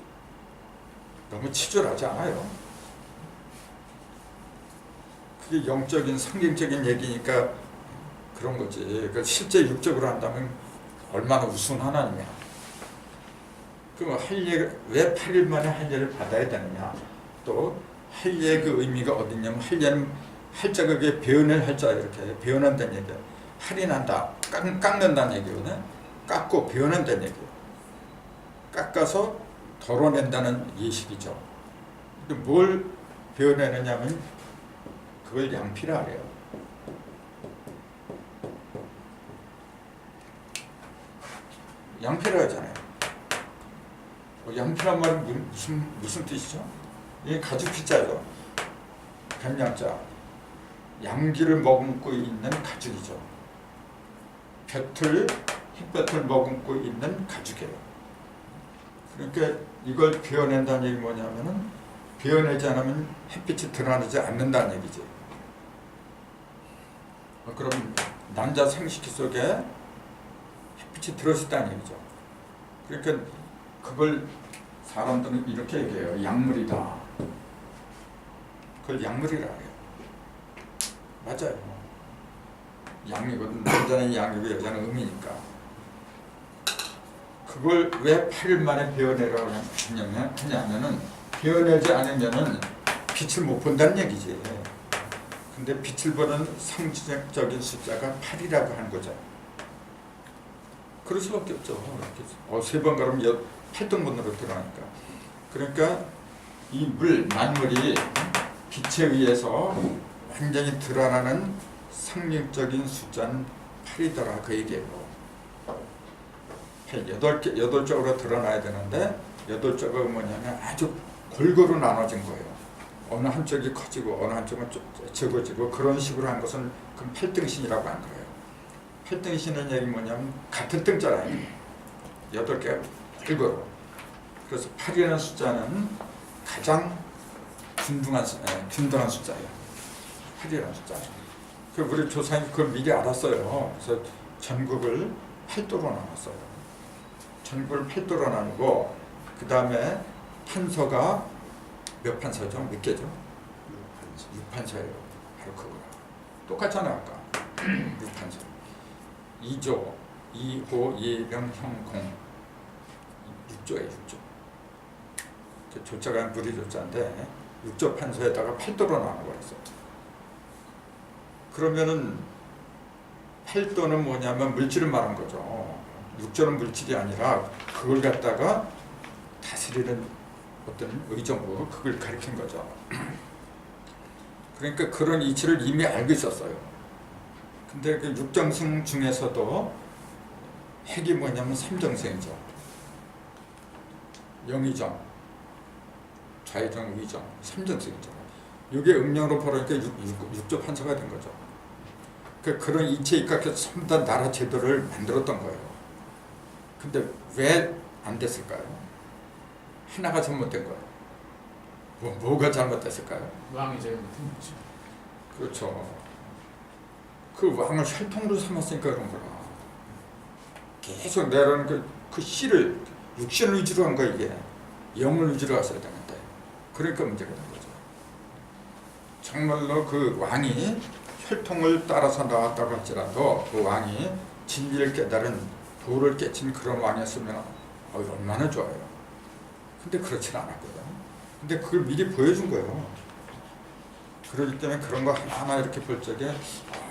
너무 치졸하지 않아요? 그게 영적인 상징적인 얘기니까 그런 거지. 그 실제 육적으로 한다면 얼마나 우스운 하나님이야. 그럼 할례 왜 8일 만에 할례를 받아야 되느냐? 또 할례의 그 의미가 어디냐면 할례는 할자가 그게 배은을 할자 이렇게 배은한다는 얘기야. 할인한다, 깎는다는 얘기거든. 깎고 배은한다는 얘기야. 깎아서 덜어낸다는 예식이죠. 근데 뭘 배어내느냐면 그걸 양피라 그래요. 양피라 하잖아요. 양피란 말은 무슨 뜻이죠? 이게 가죽 피자죠. 뱀양자. 양기를 머금고 있는 가죽이죠. 햇볕을 머금고 있는 가죽이에요. 그러니까 이걸 베어낸다는 얘기 뭐냐면은 베어내지 않으면 햇빛이 드러나지 않는다는 얘기지. 그럼 남자 생식기 속에 햇빛이 들어있다는 얘기죠. 그러니까 그걸 사람들은 이렇게 얘기해요. 약물이다. 그걸 약물이라 해요. 맞아요. 양이거든. 남자는 양이고 여자는 음이니까. 그걸 왜 8일 만에 베어내라고 하냐면은 베어내지 않으면은 빛을 못 본다는 얘기지. 근데 빛을 보는 상징적인 숫자가 8이라고 하는 거죠. 그럴 수밖에 없죠. 3번 가면 8등분으로 들어가니까. 그러니까 이 만물이 빛에 의해서 완전히 드러나는 상징적인 숫자는 8이더라 그 얘기예요. 8쪽으로 드러나야 되는데 8쪽은 뭐냐면 아주 골고루 나눠진 거예요. 어느 한쪽이 커지고 어느 한쪽은 적어지고 그런 식으로 한 것은 그럼 8등신이라고 한 거예요. 8등신의 얘기 뭐냐면 같은 등자라 아니에요. 8개가 일거로. 그래서 8이라는 숫자는 가장 균등한 숫자예요. 8이라는 숫자는. 그 우리 조상이 그걸 미리 알았어요. 그래서 전국을 8도로 나눴어요. 전국을 8도로 나누고 그 다음에 판서가 몇 판서죠? 몇 개죠? 6판서예요. 바로 그거야. 똑같잖아 아까. 6판서. 2조, 2호, 예병, 형, 공. 6조예요. 6조. 조자가 무리 조자인데 6조 판서에다가 8도로 나눠버렸어요. 그러면은 8도는 뭐냐면 물질을 말한 거죠. 6조는 물질이 아니라 그걸 갖다가 다스리는 어떤 의정부 그걸 가리킨 거죠. 그러니까 그런 이치를 이미 알고 있었어요. 근데 그 육정승 중에서도 핵이 뭐냐면 삼정승이죠. 영의정, 좌의정, 의정, 삼정승이죠. 이게 음력으로 벌어니까 6조 판서가 된 거죠. 그런 이치에 입각해서 전부 다 나라 제도를 만들었던 거예요. 근데 왜 안 됐을까요? 하나가 잘못된 거예요. 뭐가 잘못됐을까요? 왕이 잘못한 거죠. 그렇죠. 그 왕을 혈통으로 삼았으니까 그런 거라. 계속 내라는 그 씨를 육신을 위주로 한 거야 이게. 영을 위주로 갔어야 되는데. 그러니까 문제가 된 거죠. 정말로 그 왕이 혈통을 따라서 나왔다고 할지라도 그 왕이 진리를 깨달은 도를 깨친 그런 왕이었으면 얼마나 좋아요. 근데 그렇지는 않았거든. 근데 그걸 미리 보여준 거예요. 그렇기 때문에 그런 거 하나하나 이렇게 볼 적에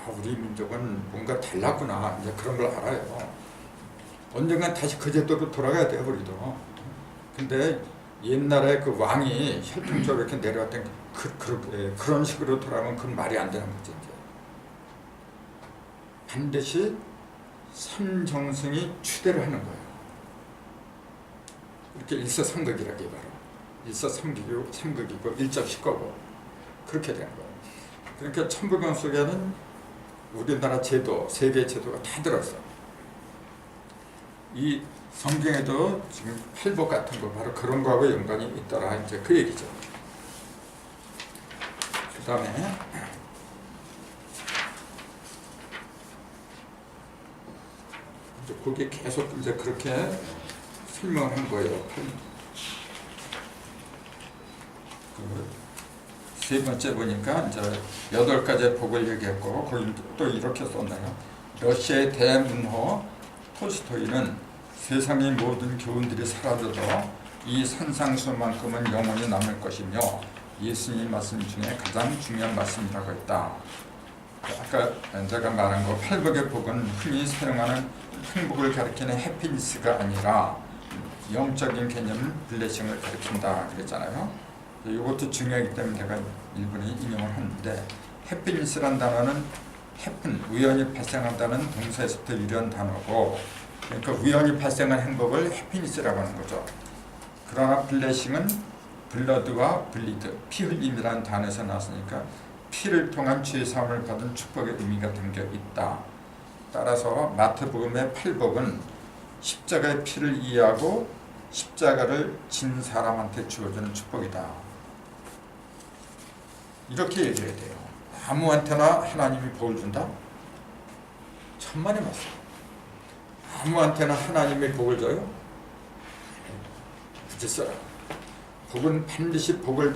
우리 민족은 뭔가 달랐구나 이제 그런 걸 알아요. 언젠간 다시 그 제도로 돌아가야 돼요 우리도. 근데 옛날에 그 왕이 혈통적으로 이렇게 내려왔던 그런 식으로 돌아가면 그건 말이 안 되는 거지 이제. 반드시 삼정승이 추대를 하는 거예요. 이렇게 일서삼극이라기 바로 일서삼극이고 일적십거고 그렇게 되는 거예요. 그러니까 천부경 속에는 우리나라 제도, 세계 제도가 다 들었어. 이 성경에도 지금 팔복 같은 거 바로 그런 거하고 연관이 있더라 이제 그 얘기죠. 그 다음에 이제 그게 계속 이제 그렇게 설명한 거예요. 세 번째 보니까 이제 8가지 복을 얘기했고 거기 또 이렇게 썼나요? 러시아의 대문호 톨스토이는 세상의 모든 교훈들이 사라져도 이 산상수만큼은 영원히 남을 것이며 예수님 말씀 중에 가장 중요한 말씀이라고 했다. 아까 제가 말한 거 팔복의 복은 흔히 사용하는 행복을 가리키는 해피니스가 아니라 영적인 개념 블레싱을 가리킨다 그랬잖아요. 이것도 중요하기 때문에 제가 일본에 인용을 하는데 해피니스란 단어는 해픈, 우연히 발생한다는 동사에서부터 유래한 단어고 그러니까 우연히 발생한 행복을 해피니스라고 하는 거죠. 그러나 블레싱은 블러드와 블리드, 피 흘림이라는 단어에서 나왔으니까 피를 통한 죄 사함을 받은 축복의 의미가 담겨 있다. 따라서 마태복음의 팔복은 십자가의 피를 이해하고 십자가를 진 사람한테 주어지는 축복이다. 이렇게 얘기해야 돼요. 아무한테나 하나님이 복을 준다? 천만에 맞어. 아무한테나 하나님이 복을 줘요? 부지런히. 복은 반드시 복을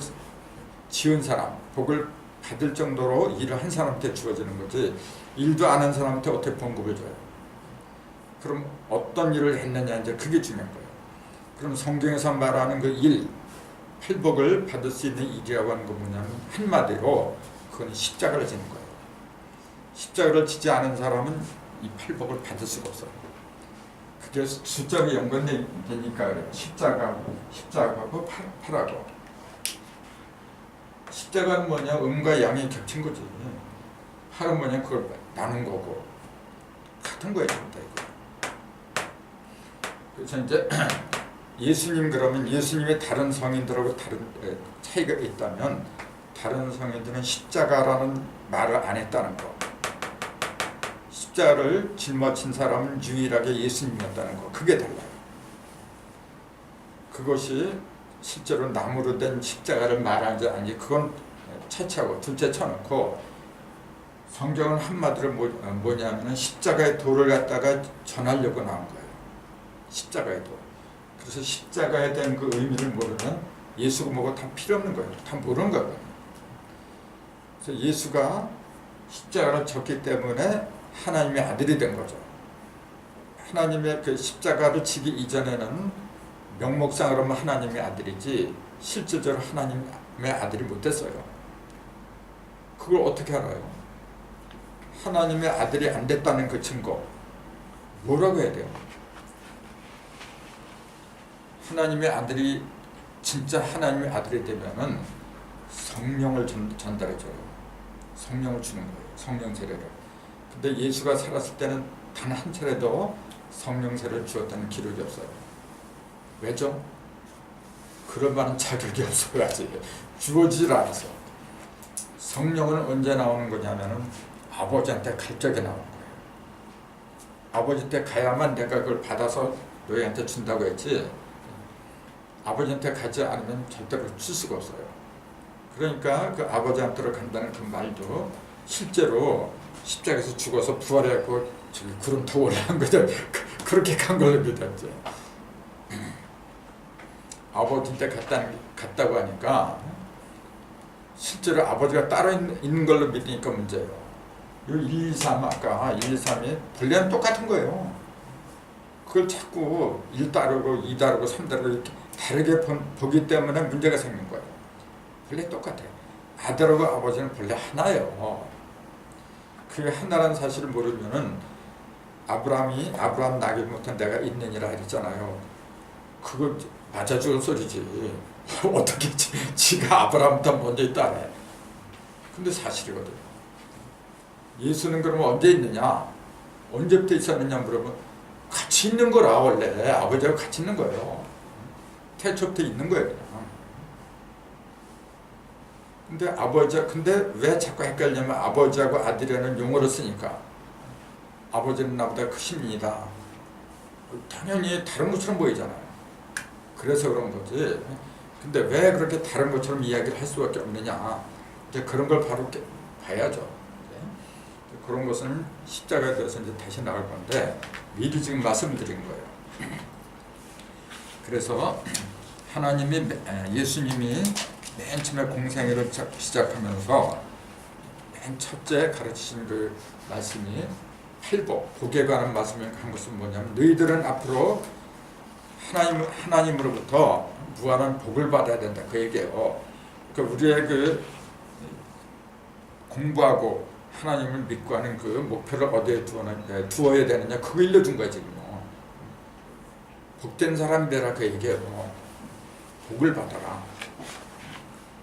지은 사람, 복을 받을 정도로 일을 한 사람한테 주어지는 거지 일도 안 한 사람한테 어떻게 봉급을 줘요? 그럼 어떤 일을 했느냐 이제 그게 중요한 거예요. 그럼 성경에서 말하는 그 일, 팔복을 받을 수 있는 일이라고 하는 건 뭐냐면 한마디로 그건 십자가를 지는 거예요. 십자가를 지지 않은 사람은 이 팔복을 받을 수가 없어요. 그게 숫자가 연관되니까 그래요. 십자가하고 팔하고. 십자가는 뭐냐? 음과 양이 겹친 거지. 팔은 뭐냐? 그걸 나눈 거고. 같은 거예요. 이거. 그래서 이제 예수님 그러면 예수님의 다른 성인들하고 다른 차이가 있다면 다른 성인들은 십자가라는 말을 안 했다는 거. 십자가를 짊어진 사람은 유일하게 예수님이었다는 거. 그게 달라요. 그것이 실제로 나무로 된 십자가를 말하는지 아닌지 그건 차치하고 둘째 쳐놓고, 성경은 한마디로 뭐냐면은 십자가의 도를 갖다가 전하려고 나온 거예요. 십자가의 도. 그래서 십자가에 대한 그 의미를 모르면 예수가 뭐고 다 필요 없는 거예요. 다 모르는 거예요. 그래서 예수가 십자가를 졌기 때문에 하나님의 아들이 된 거죠. 하나님의 그 십자가를 지기 이전에는 명목상으로는 하나님의 아들이지 실제적으로 하나님의 아들이 못 됐어요. 그걸 어떻게 알아요? 하나님의 아들이 안 됐다는 그 증거 뭐라고 해야 돼요? 하나님의 아들이 진짜 하나님의 아들이 되면은 성령을 전달해줘요. 성령을 주는 거예요. 성령 세례를. 근데 예수가 살았을 때는 단 한 차례도 성령 세례를 주었다는 기록이 없어요. 왜죠? 그럴 만한 자격이 없어야지. 주어지질 않아서. 성령은 언제 나오는 거냐면은 아버지한테 갈 적에 나오는 거예요. 아버지한테 가야만 내가 그걸 받아서 너희한테 준다고 했지, 아버지한테 가지 않으면 절대로 줄 수가 없어요. 그러니까 그 아버지한테로 간다는 그 말도 실제로 십자가에서 죽어서 부활해갖고 저기 구름 타고 올라간 거죠. 그렇게 간 걸로 믿었죠. 아버지한테 갔다고 하니까 실제로 아버지가 따로 있는 걸로 믿으니까 문제예요. 1, 2, 3 아까 1, 2, 3이 본래는 똑같은 거예요. 그걸 자꾸 1 다르고 2 다르고 3 다르고 이렇게 다르게 보기 때문에 문제가 생긴 거예요. 본래 똑같아요. 아들하고 아버지는 본래 하나예요. 그게 하나라는 사실을 모르면은 아브라함 나기부터 내가 있느니라 했잖아요. 그거 맞아 죽은 소리지. 어떻게 지가 아브라함보다 먼저 있다네. 근데 사실이거든. 예수는 그러면 언제 있느냐? 언제부터 있었느냐 물어보면 같이 있는 거라. 원래 아버지하고 같이 있는 거예요. 태초부터 있는 거예요. 근데 왜 자꾸 헷갈리냐면 아버지하고 아들이라는 용어를 쓰니까 아버지는 나보다 크십니다. 당연히 다른 것처럼 보이잖아요. 그래서 그런 거지. 근데 왜 그렇게 다른 것처럼 이야기를 할 수밖에 없느냐? 이제 그런 걸 바로 봐야죠. 그런 것은 십자가에 대해서 이제 다시 나올 건데 미리 지금 말씀드린 거예요. 그래서 예수님이 맨 처음에 공생애를 시작하면서 맨 첫째 가르치신 그 말씀이 복에 관한 말씀을 한 것은 뭐냐면 너희들은 앞으로 하나님으로부터 무한한 복을 받아야 된다. 그 얘기예요. 그러니까 우리의 그 공부하고 하나님을 믿고 하는 그 목표를 어디에 두어야 되느냐, 그거 일러준 거야 지금. 복된 사람이 되라 그 얘기예요. 복을 받아라.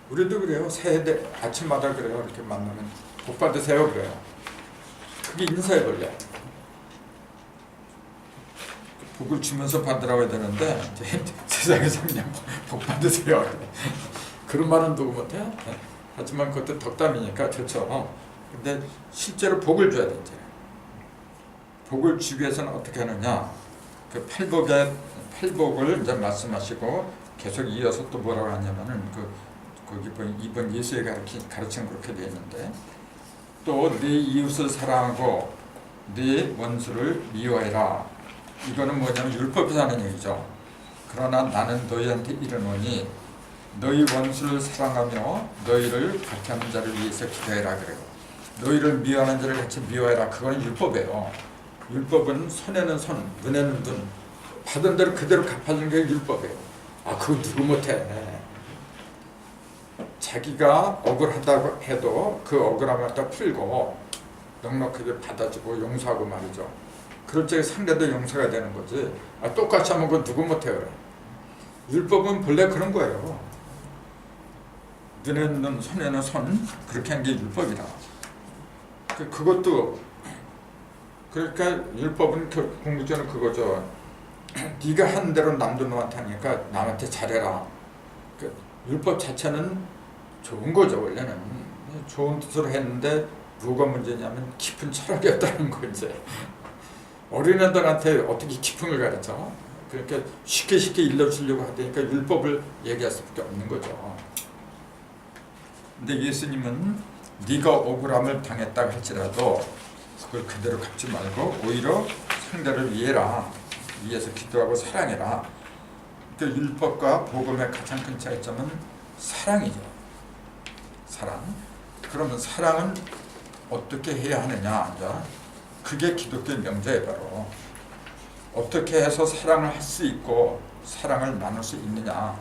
우리도 그래요. 새해 아침마다 그래요. 이렇게 만나면 복 받으세요 그래요. 그게 인사의 원리야. 복을 주면서 받으라고 해야 되는데 세상에서 그냥 복 받으세요. 그런 말은 누구 못해? 하지만 그것도 덕담이니까 좋죠. 근데 실제로 복을 줘야 되지. 복을 주기 위해서는 어떻게 하느냐? 그 팔복을 이제 말씀하시고 계속 이어서 또 뭐라고 하냐면은 거기 이번 예수의 가르침 그렇게 되어 있는데, 또 네 이웃을 사랑하고 네 원수를 미워해라. 이거는 뭐냐면 율법에서 하는 얘기죠. 그러나 나는 너희한테 이르노니 너희 원수를 사랑하며 너희를 박해하는 자를 위해서 기도해라 그래요. 너희를 미워하는 자를 같이 미워해라. 그거는 율법이에요. 율법은 손에는 손, 눈에는 눈, 받은 대로 그대로 갚아주는 게 율법이에요. 그거 누구 못해. 자기가 억울하다고 해도 그 억울함을 갖다 풀고 넉넉하게 받아주고 용서하고 말이죠. 그럴 적에 상대도 용서가 되는 거지. 똑같이 하면 그거 누구 못해요. 그래. 율법은 본래 그런 거예요. 눈에는 눈, 손에는 손, 그렇게 한 게 율법이다. 그것도 그러니까 율법은 궁극적으로 그거죠. 네가 한 대로 남도 너한테 하니까 남한테 잘해라. 율법 자체는 좋은 거죠. 원래는 좋은 뜻으로 했는데 뭐가 문제냐면 깊은 철학이었다는 거. 이제 어린애들한테 어떻게 깊은 걸 가르쳐? 그러니까 쉽게 일러주려고 하니까 율법을 얘기할 수밖에 없는 거죠. 근데 예수님은 네가 억울함을 당했다 할지라도 그걸 그대로 갚지 말고 오히려 상대를 위해서 기도하고 사랑해라. 그러니까 율법과 복음의 가장 큰 차이점은 사랑이죠. 사랑. 그러면 사랑은 어떻게 해야 하느냐? 그게 기독교의 명제예요. 바로 어떻게 해서 사랑을 할 수 있고 사랑을 나눌 수 있느냐.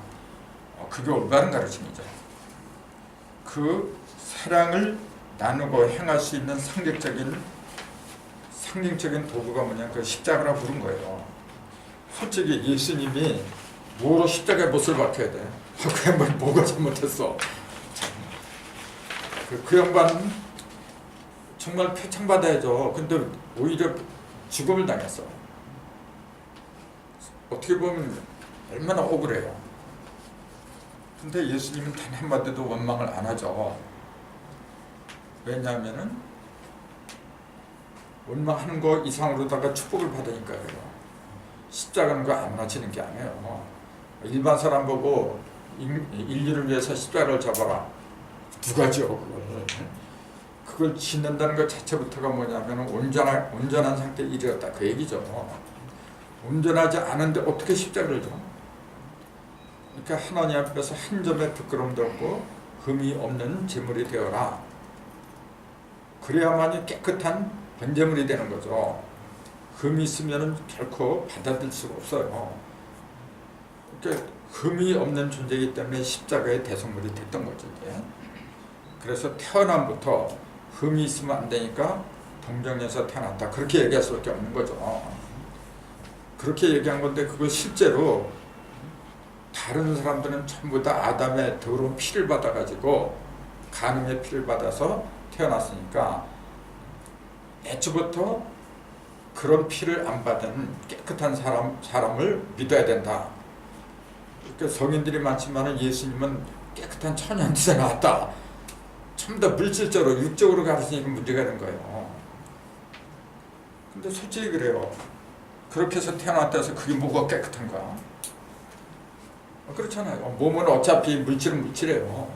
그게 올바른 가르침이죠. 그 사랑을 나누고 행할 수 있는 상징적인 도구가 뭐냐? 그 십자가라 부른 거예요. 솔직히 예수님이 뭐로 십자가에 못을 박혀야 돼? 그 양반이 뭐가 잘못했어? 그 양반은 정말 표창받아야죠. 근데 오히려 죽음을 당했어. 어떻게 보면 얼마나 억울해요. 근데 예수님은 단 한마디도 원망을 안 하죠. 왜냐하면은 원망하는 거 이상으로다가 축복을 받으니까 그래요. 십자가는 거 아무나 지는 게 아니에요. 일반 사람 보고 인류를 위해서 십자가를 잡아라. 누가 지어 그걸 짓는다는 것 자체부터가 뭐냐면 온전한 상태에 이르렀다. 그 얘기죠. 온전하지 않은데 어떻게 십자가를 줘? 그러니까 하나님 앞에서 한 점의 부끄러움도 없고 흠이 없는 제물이 되어라. 그래야만이 깨끗한 번제물이 되는 거죠. 흠이 있으면 결코 받아들일 수가 없어요. 그러니까 흠이 없는 존재이기 때문에 십자가의 대성물이 됐던 거죠. 그래서 태어남부터 흠이 있으면 안 되니까 동정녀에서 태어났다. 그렇게 얘기할 수밖에 없는 거죠. 그렇게 얘기한 건데 그걸 실제로 다른 사람들은 전부 다 아담의 더러운 피를 받아가지고 간음의 피를 받아서 태어났으니까 애초부터 그런 피를 안 받은 깨끗한 사람을 믿어야 된다. 그러니까 성인들이 많지만 예수님은 깨끗한 천연에서 나왔다. 전부 다 물질적으로 육적으로 가르치니까 문제가 되는 거예요. 근데 솔직히 그래요. 그렇게 해서 태어났다 해서 그게 뭐가 깨끗한가? 그렇잖아요. 몸은 어차피 물질은 물질이에요.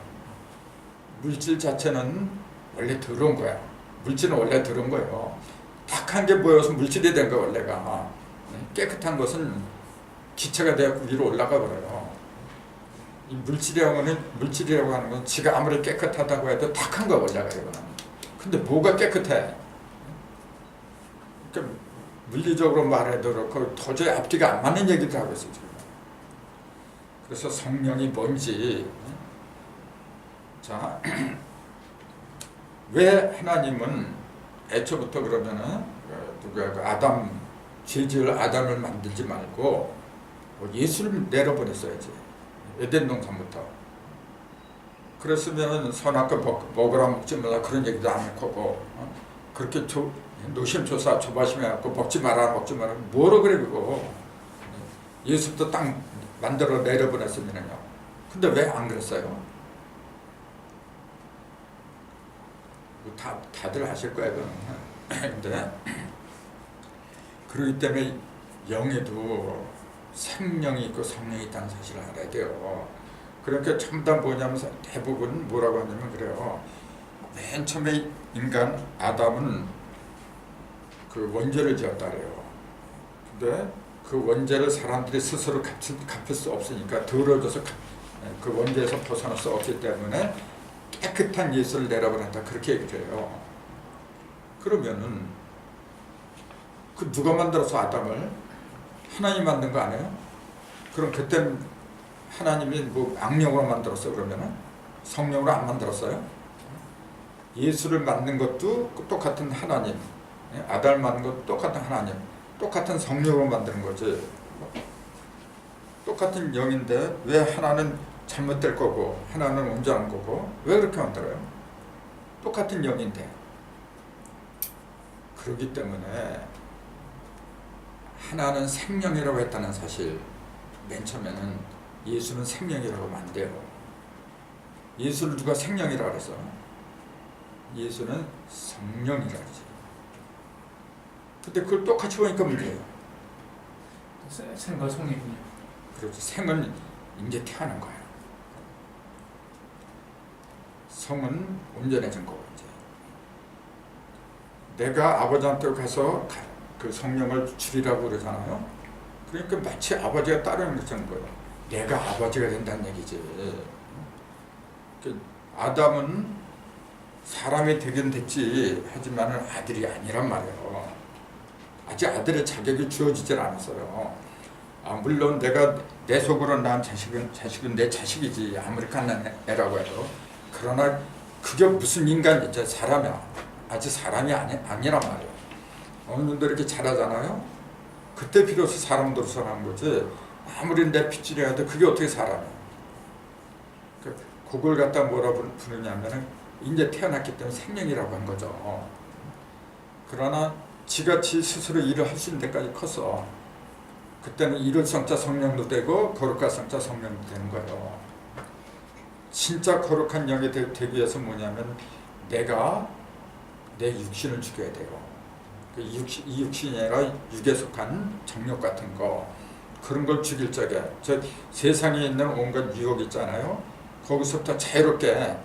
물질 자체는 원래 더러운 거야. 물질은 원래 더러운 거예요. 탁한 게 보여서 물질이 된 거야 원래가. 깨끗한 기체가 되어 위로 올라가 버려요. 이 물질이라고 하는 건 지가 아무리 깨끗하다고 해도 탁한 거야 원래가 이거는. 근데 뭐가 깨끗해? 그러니까 물리적으로 말해도 그렇고 도저히 앞뒤가 안 맞는 얘기를 하고 있어요 지금. 그래서 성령이 뭔지. 자, 왜 하나님은 애초부터 그러면은 죄 지을 아담을 만들지 말고 예수를 내려보냈어야지. 에덴 동산부터. 그랬으면 선악과 먹으라 먹지 말라 그런 얘기도 안 할 거고, 그렇게 노심초사 조바심해갖고 먹지 마라 뭐로 그래 그거. 예수부터 딱 만들어 내려보냈으면요. 근데 왜 안 그랬어요? 다들 아실 거예요. 근데 그렇기 때문에 영에도 생명이 있고 성령이 있다는 사실을 알아야 돼요. 그러니까 전부 뭐냐면 대부분 뭐라고 하냐면 그래요. 맨 처음에 인간 아담은 그 원죄를 지었다 그래요. 근데 그 원죄를 사람들이 스스로 갚을 수 없으니까 더러워져서 그 원죄에서 벗어날 수 없기 때문에 깨끗한 예수를 내려보냈다. 그렇게 얘기해요. 그러면은 그 누가 만들어서 아담을? 하나님 만든 거 아니에요? 그럼 그때 하나님이 뭐 악령으로 만들었어 그러면은? 성령으로 안 만들었어요? 예수를 만든 것도 똑같은 하나님, 아담을 만든 것도 똑같은 하나님, 똑같은 성령으로 만드는 거지. 똑같은 영인데 왜 하나는 잘못될 거고 하나는 온전한 거고 왜 그렇게 만들어요? 똑같은 영인데. 그렇기 때문에 하나는 생명이라고 했다는 사실, 맨 처음에는 예수는 생명이라고 하면 안 돼요. 예수를 누가 생명이라 그랬어? 예수는 성령이라 그러지. 근데 그걸 똑같이 보니까 문제예요. 생과 성령이요. 그렇죠. 생은 이제 태어난 거야. 성은 온전해진 거고 이제. 내가 아버지한테 가서 그 성령을 주리라고 그러잖아요. 그러니까 마치 아버지가 따르는 것처럼 거예요. 내가 아버지가 된다는 얘기지. 아담은 사람이 되긴 됐지 하지만 아들이 아니란 말이에요. 아직 아들의 자격이 주어지질 않았어요. 물론 내가 내 속으로 낳은 자식은 내 자식이지 아무리 갓난 애라고 해도. 그러나 그게 무슨 인간이지 사람이야. 아직 사람이 아니란 말이에요. 어느 정도 이렇게 자라잖아요. 그때 비로소 사람으로서 난 거지. 아무리 내 핏줄이라 해도 그게 어떻게 사람이야. 그걸 갖다 뭐라 부르냐면은 이제 태어났기 때문에 생명이라고 한 거죠. 그러나 지같이 스스로 일을 할 수 있는 데까지 컸어. 그때는 이룰 성자 성령도 되고 거룩할 성자 성령도 되는 거예요. 진짜 거룩한 영이 되기 위해서 뭐냐면 내가 내 육신을 죽여야 돼요. 이 육신이 아니라 육에 속한 정욕 같은 거 그런 걸 죽일 적에 저 세상에 있는 온갖 유혹 있잖아요. 거기서부터 자유롭게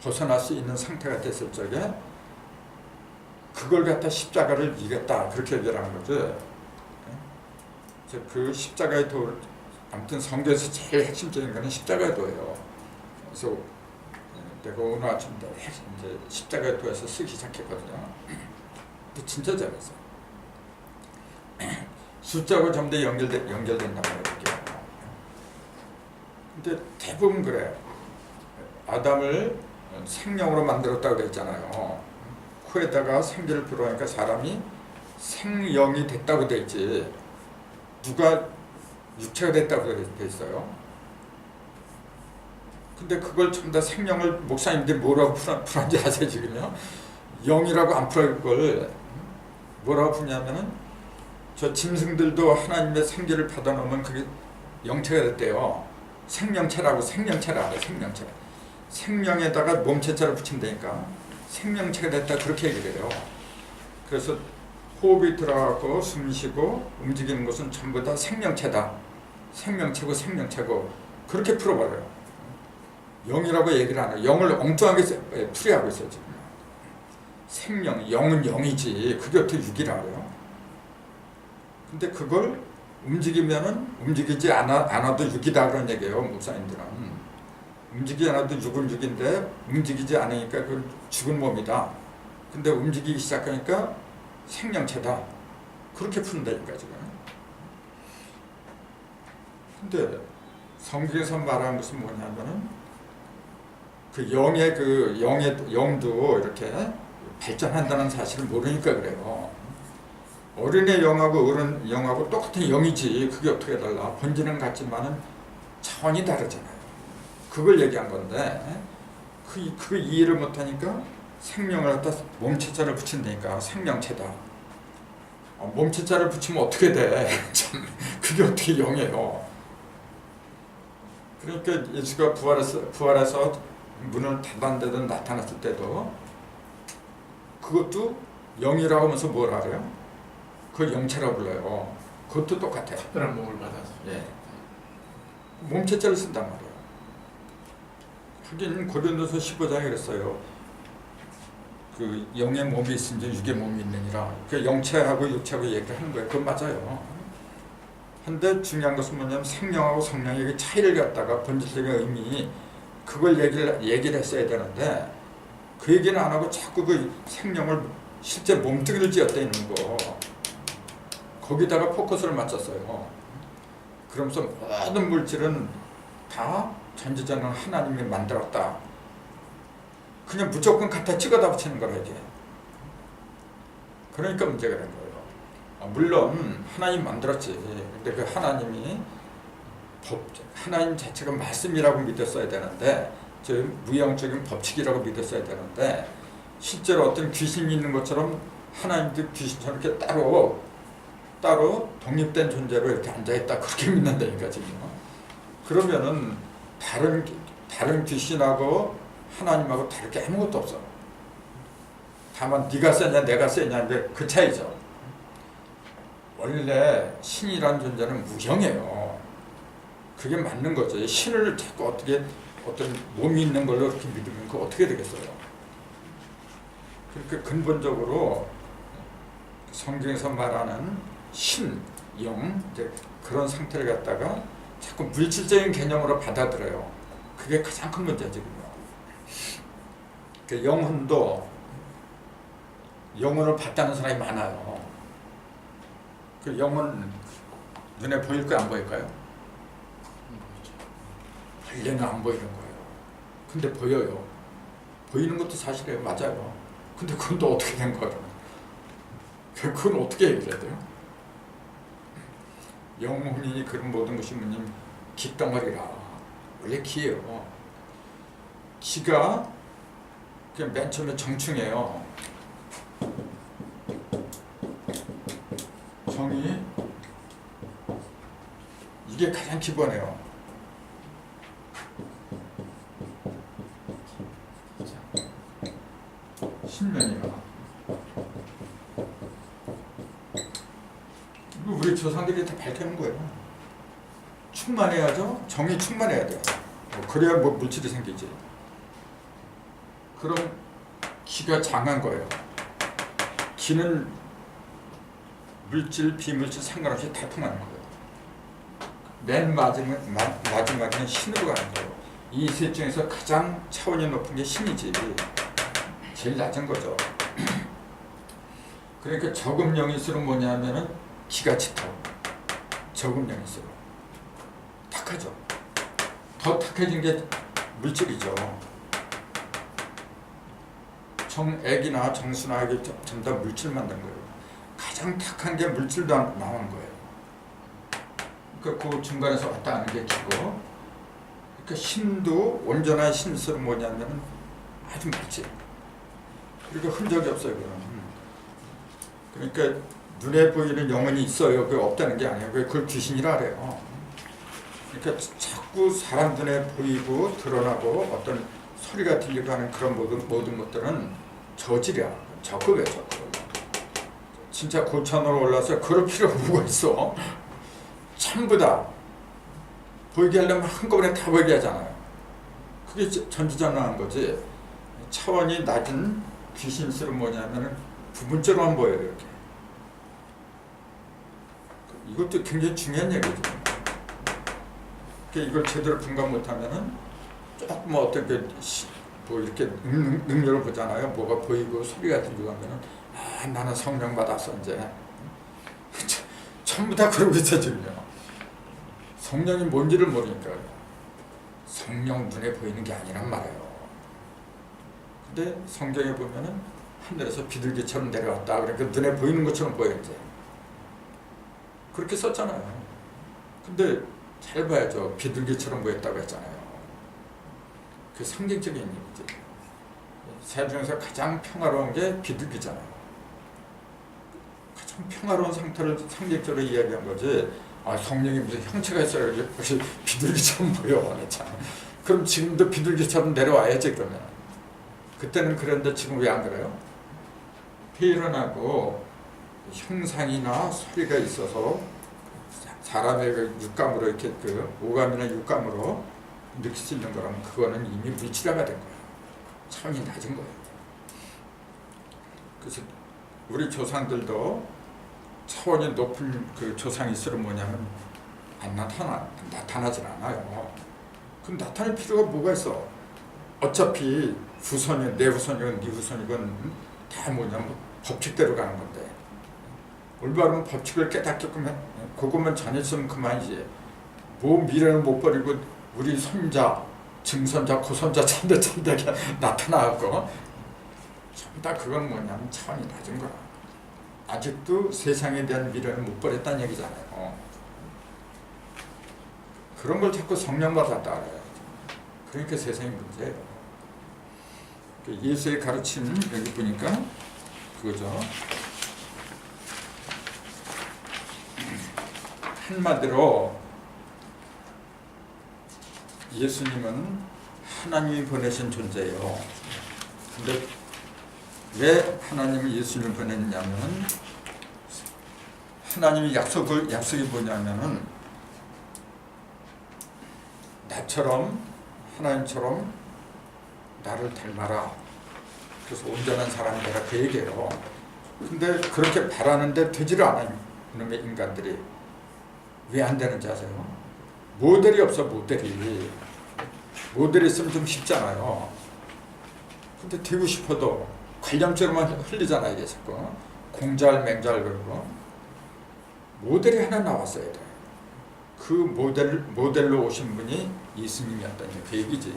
벗어날 수 있는 상태가 됐을 적에 그걸 갖다 십자가를 이겼다 그렇게 얘기를 하는 거죠. 그 십자가의 도 아무튼 성경에서 제일 핵심적인 거는 십자가의 도예요. 그래서 내가 오늘 아침 이제 십자가의 도에서 쓰기 시작했거든요. 근데 진짜 잘했어. 숫자하고 전부 다 연결된단 말이에요. 근데 대부분 그래. 아담을 생명으로 만들었다고 그랬잖아요. 코에다가 생기를 불어넣으니까 사람이 생영이 됐다고 돼 있지. 누가 육체가 됐다고 돼 있어요. 근데 그걸 전부 다 생명을 목사님들이 뭐라고 풀었는지 아세요 지금요? 영이라고 안 풀어 걸 뭐라고 푸냐면은 저 짐승들도 하나님의 생기를 받아놓으면 그게 영체가 됐대요. 생명체라고 생명체라 하래 생명체. 생명에다가 몸체자를 붙인다니까 생명체가 됐다 그렇게 얘기를 해요. 그래서 호흡이 들어가고 숨쉬고 움직이는 것은 전부 다 생명체다. 생명체고 생명체고 그렇게 풀어버려요. 영이라고 얘기를 안 해요. 영을 엉뚱하게 풀이하고 있어요 지금. 생명, 영은 영이지 그게 어떻게 육이라 그래요. 근데 그걸 움직이면은 움직이지 않아도 육이다 그런 얘기예요 목사님들은. 움직이지 않아도 육은 육인데 움직이지 않으니까 그건 죽은 몸이다. 근데 움직이기 시작하니까 생명체다. 그렇게 푼다니까 지금. 근데 성경에서 말하는 것은 뭐냐면은 그 영의 영도 이렇게 발전한다는 사실을 모르니까 그래요. 어린애 영하고 어른 영하고 똑같은 영이지 그게 어떻게 달라. 본질은 같지만은 차원이 다르잖아요. 그걸 얘기한 건데 그 이해를 못하니까 생명을 갖다 몸체자를 붙인다니까 생명체다. 몸체자를 붙이면 어떻게 돼? 참 그게 어떻게 영이에요. 그러니까 예수가 부활해서 문을 닫았는데도 나타났을 때도 그것도 영이라고 하면서 뭘 알아요? 그걸 영체라고 불러요. 그것도 똑같아요. 특별한 몸을 받아서. 예. 몸체자를 쓴단 말이에요. 하긴 고린도서 15장에 그랬어요. 그 영의 몸이 있은지 육의 몸이 있느니라. 그 영체하고 육체하고 얘기를 하는 거예요. 그건 맞아요. 근데 중요한 것은 뭐냐면 생명하고 성령의 차이를 갖다가 본질적인 의미 그걸 얘기를 했어야 되는데 그 얘기는 안 하고 자꾸 그 생명을 실제 몸뚱이를 쥐었다 있는 거 거기다가 포커스를 맞췄어요. 그러면서 모든 물질은 다 전지전능 하나님이 만들었다. 그냥 무조건 갖다 찍어다 붙이는 거라 이게. 그러니까 문제가 된 거예요. 물론 하나님 만들었지. 근데 그 하나님이 하나님 자체가 말씀이라고 믿었어야 되는데 저 무형적인 법칙이라고 믿었어야 되는데 실제로 어떤 귀신이 있는 것처럼 하나님도 귀신처럼 이렇게 따로 독립된 존재로 이렇게 앉아있다 그렇게 믿는다니까 지금. 그러면은 다른 귀신하고 하나님하고 다를 게 아무것도 없어. 다만 네가 세냐 내가 세냐인데 그 차이죠. 원래 신이란 존재는 무형해요. 그게 맞는 거죠. 신을 자꾸 어떻게 어떤 몸이 있는 걸로 이렇게 믿으면 그거 어떻게 되겠어요? 그러니까 근본적으로 성경에서 말하는 신, 영 이제 그런 상태를 갖다가 자꾸 물질적인 개념으로 받아들여요. 그게 가장 큰 문제지군요. 그 영혼도 영혼을 봤다는 사람이 많아요. 그 영혼 눈에 보일까요? 안 보일까요? 원래는 안 보이는 거예요. 근데 보여요. 보이는 것도 사실이에요. 맞아요. 근데 그건 또 어떻게 된 거예요? 그건 어떻게 얘기해야 돼요? 영혼이 그런 모든 것이 뭐냐면 깃덩어리라. 원래 기예요. 기가 그냥 맨 처음에 정충이에요. 정이 이게 가장 기본이에요. 신명이라. 이거 우리 조상들이 다 밝혀놓은 거예요. 충만해야죠. 정이 충만해야 돼요. 그래야 뭐 물질이 생기지. 그럼 기가 장한 거예요. 기는 물질, 비물질 상관없이 다 통하는 거예요. 맨 마지막에는 신으로 가는 거예요. 이 셋 중에서 가장 차원이 높은 게 신이지. 제일 낮은 거죠. 그러니까 저금령일수록 뭐냐면은 기가 짙어. 저금령일수록 탁하죠. 더 탁해진 게 물질이죠. 정액이나 정수나 액이 전부 다 물질 만든 거예요. 가장 탁한 게 물질도 나오는 거예요. 그러니까 그 중간에서 왔다 가는 게 기고, 그러니까 신도 온전한 신수는 뭐냐면 아주 물질. 그러니까 흔적이 없어요. 그러니까 눈에 보이는 영혼이 있어요. 그게 없다는 게 아니에요. 그걸 귀신이라 그래요. 그러니까 자꾸 사람 눈에 보이고 드러나고 어떤 소리가 들리고 하는 그런 모든 것들은 저질이야. 적극이야, 적극. 진짜 고천으로 올라서 그럴 필요가 뭐가 있어. 전부 다 보이게 하려면 한꺼번에 다 보이게 하잖아요. 그게 전지전능한 거지. 차원이 낮은 귀신술은 뭐냐면 부분적으로만 보여요. 이렇게. 이것도 굉장히 중요한 얘기죠. 이걸 제대로 분간 못하면은 조금 어떤 뭐 이렇게 능력을 보잖아요. 뭐가 보이고 소리가 들리고 하면은 아 나는 성령 받았어 이제. 전부 다 그러고 있어 지금요. 성령이 뭔지를 모르니까요. 성령 눈에 보이는 게 아니란 말이에요. 근데 성경에 보면은 하늘에서 비둘기처럼 내려왔다. 그러니까 눈에 보이는 것처럼 보여 이제. 그렇게 썼잖아요. 근데 잘 봐야죠. 비둘기처럼 보였다고 했잖아요. 그 상징적인 얘기지. 새 중에서 가장 평화로운 게 비둘기잖아요. 가장 평화로운 상태를 상징적으로 이야기한 거지. 아 성령이 무슨 형체가 있어요. 역시 비둘기처럼 보여. 그럼 지금도 비둘기처럼 내려와야지 그러면. 그때는 그랬는데 지금 왜 안 그래요? 일어나고 형상이나 소리가 있어서 사람의 그 육감으로 이렇게 그 오감이나 육감으로 느낄 수 있는 거라면 그거는 이미 물질화가 된 거예요. 차원이 낮은 거예요. 그래서 우리 조상들도 차원이 높은 그 조상일수록 뭐냐면 안 나타나질 않아요. 그럼 나타날 필요가 뭐가 있어? 어차피 후손이건 내 후손이건 네 후손이건 다 뭐냐면 법칙대로 가는 건데 올바른 법칙을 깨닫게끔 그것만 전했으면 그만이지. 뭐 미래를 못 버리고 우리 손자, 증손자, 고손자 천대천대가 나타나고 전부 다 그건 뭐냐면 차원이 낮은 거야. 아직도 세상에 대한 미래는 못 버렸다는 얘기잖아요. 그런 걸 자꾸 성령 받았다 그래요. 그러니까 세상이 문제예요. 예수의 가르침 여기 보니까 그거죠. 한마디로 예수님은 하나님이 보내신 존재예요. 근데 왜 하나님이 예수님을 보냈냐면 하나님이 약속이 뭐냐면은 나처럼 하나님처럼 나를 닮아라. 그래서 온전한 사람이 되라 그 얘기예요. 근데 그렇게 바라는데 되지를 않아요. 이놈의 인간들이. 왜 안 되는지 아세요? 모델이 없어. 모델이 있으면 좀 쉽잖아요. 근데 되고 싶어도 관념죄로만 흘리잖아요. 이게 자꾸 공잘 맹잘 그러고. 모델이 하나 나왔어야 돼. 그 모델로 오신 분이 예수님이었다니 그 얘기지.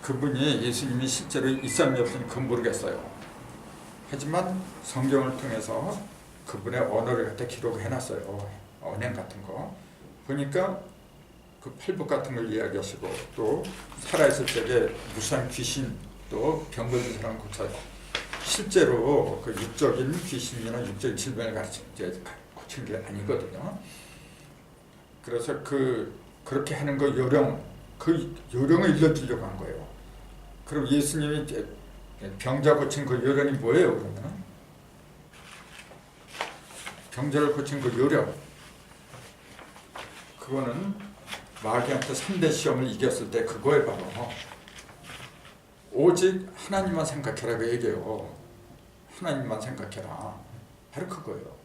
그분이 예수님이 실제로 있었는지 없었는지 그건 모르겠어요. 하지만 성경을 통해서 그분의 언어를 갖다 기록해놨어요. 언행 같은 거 보니까 그 팔복 같은 걸 이야기하시고 또 살아있을 적에 무수한 귀신 또 병들은 사람 고쳐요. 실제로 그 육적인 귀신이나 육적인 질병을 고친 게 아니거든요. 그래서 그렇게 하는 거 그 요령을 일러주려고 한 거예요. 그럼 예수님이 병자 고친 그 요령이 뭐예요? 그러면 병자를 고친 그 요령, 그거는 마귀한테 3대 시험을 이겼을 때 그거에 바로 오직 하나님만 생각해라고 얘기해요. 하나님만 생각해라. 바로 그거예요.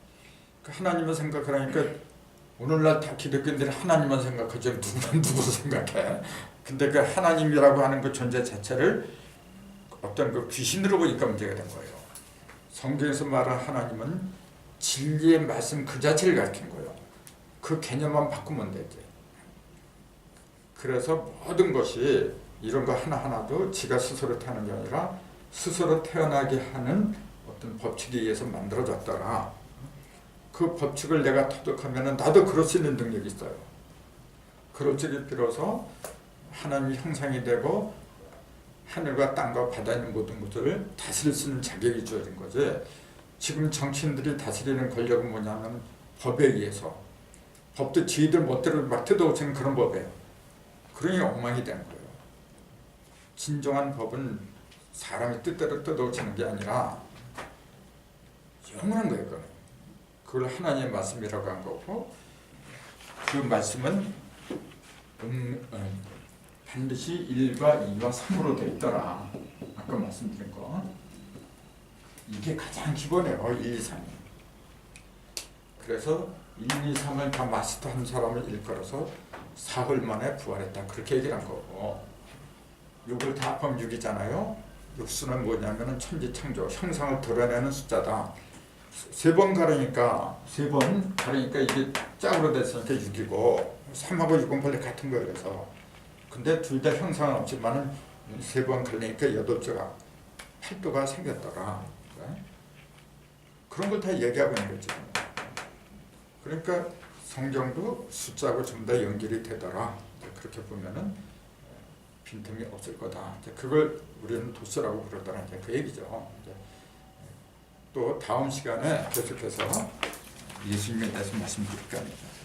그 하나님만 생각하라니까 오늘날 다 기독교인들이 하나님만 생각하죠. 누구 생각해. 근데 그 하나님이라고 하는 그 존재 자체를 어떤 그 귀신으로 보니까 문제가 된 거예요. 성경에서 말하는 하나님은 진리의 말씀 그 자체를 가르친 거예요. 그 개념만 바꾸면 되지. 그래서 모든 것이 이런 거 하나하나도 지가 스스로 태어난 게 아니라 스스로 태어나게 하는 어떤 법칙에 의해서 만들어졌더라. 그 법칙을 내가 터득하면 나도 그럴 수 있는 능력이 있어요. 그럴 적에 비로소 하나님의 형상이 되고 하늘과 땅과 바다에 있는 모든 것들을 다스릴 수 있는 자격이 주어진 거지. 지금 정치인들이 다스리는 권력은 뭐냐면 법에 의해서 법도 지들 멋대로 막 뜯어오치는 그런 법이에요. 그러니 엉망이 되는 거예요. 진정한 법은 사람의 뜻대로 뜯어오치는 게 아니라 영원한 거예요. 그거는. 그걸 하나님의 말씀이라고 한 거고 그 말씀은 반드시 1과 2와 3으로 되어 있더라. 아까 말씀드린 거. 이게 가장 기본이에요. 1, 2, 3이. 그래서 1, 2, 3을 다 마스터한 사람을 일컬어서 사흘 만에 부활했다. 그렇게 얘기를 한 거고 6을 다 합하면 6이잖아요. 육수는 뭐냐면 천지창조, 형상을 드러내는 숫자다. 3번 가르니까 이게 짝으로 됐으니까 6이고 3하고 6은 원래 같은 거예요. 그래서 근데 둘 다 형상은 없지만은 3번 가르니까 8자가 8도가 생겼더라. 네? 그런 걸 다 얘기하고 있는 거지. 그러니까 성경도 숫자하고 좀 더 연결이 되더라. 그렇게 보면은 빈틈이 없을 거다. 그걸 우리는 도스라고 부르더라. 그 얘기죠. 또 다음 시간에 계속해서 예수님에 대해서 말씀드릴까 합니다.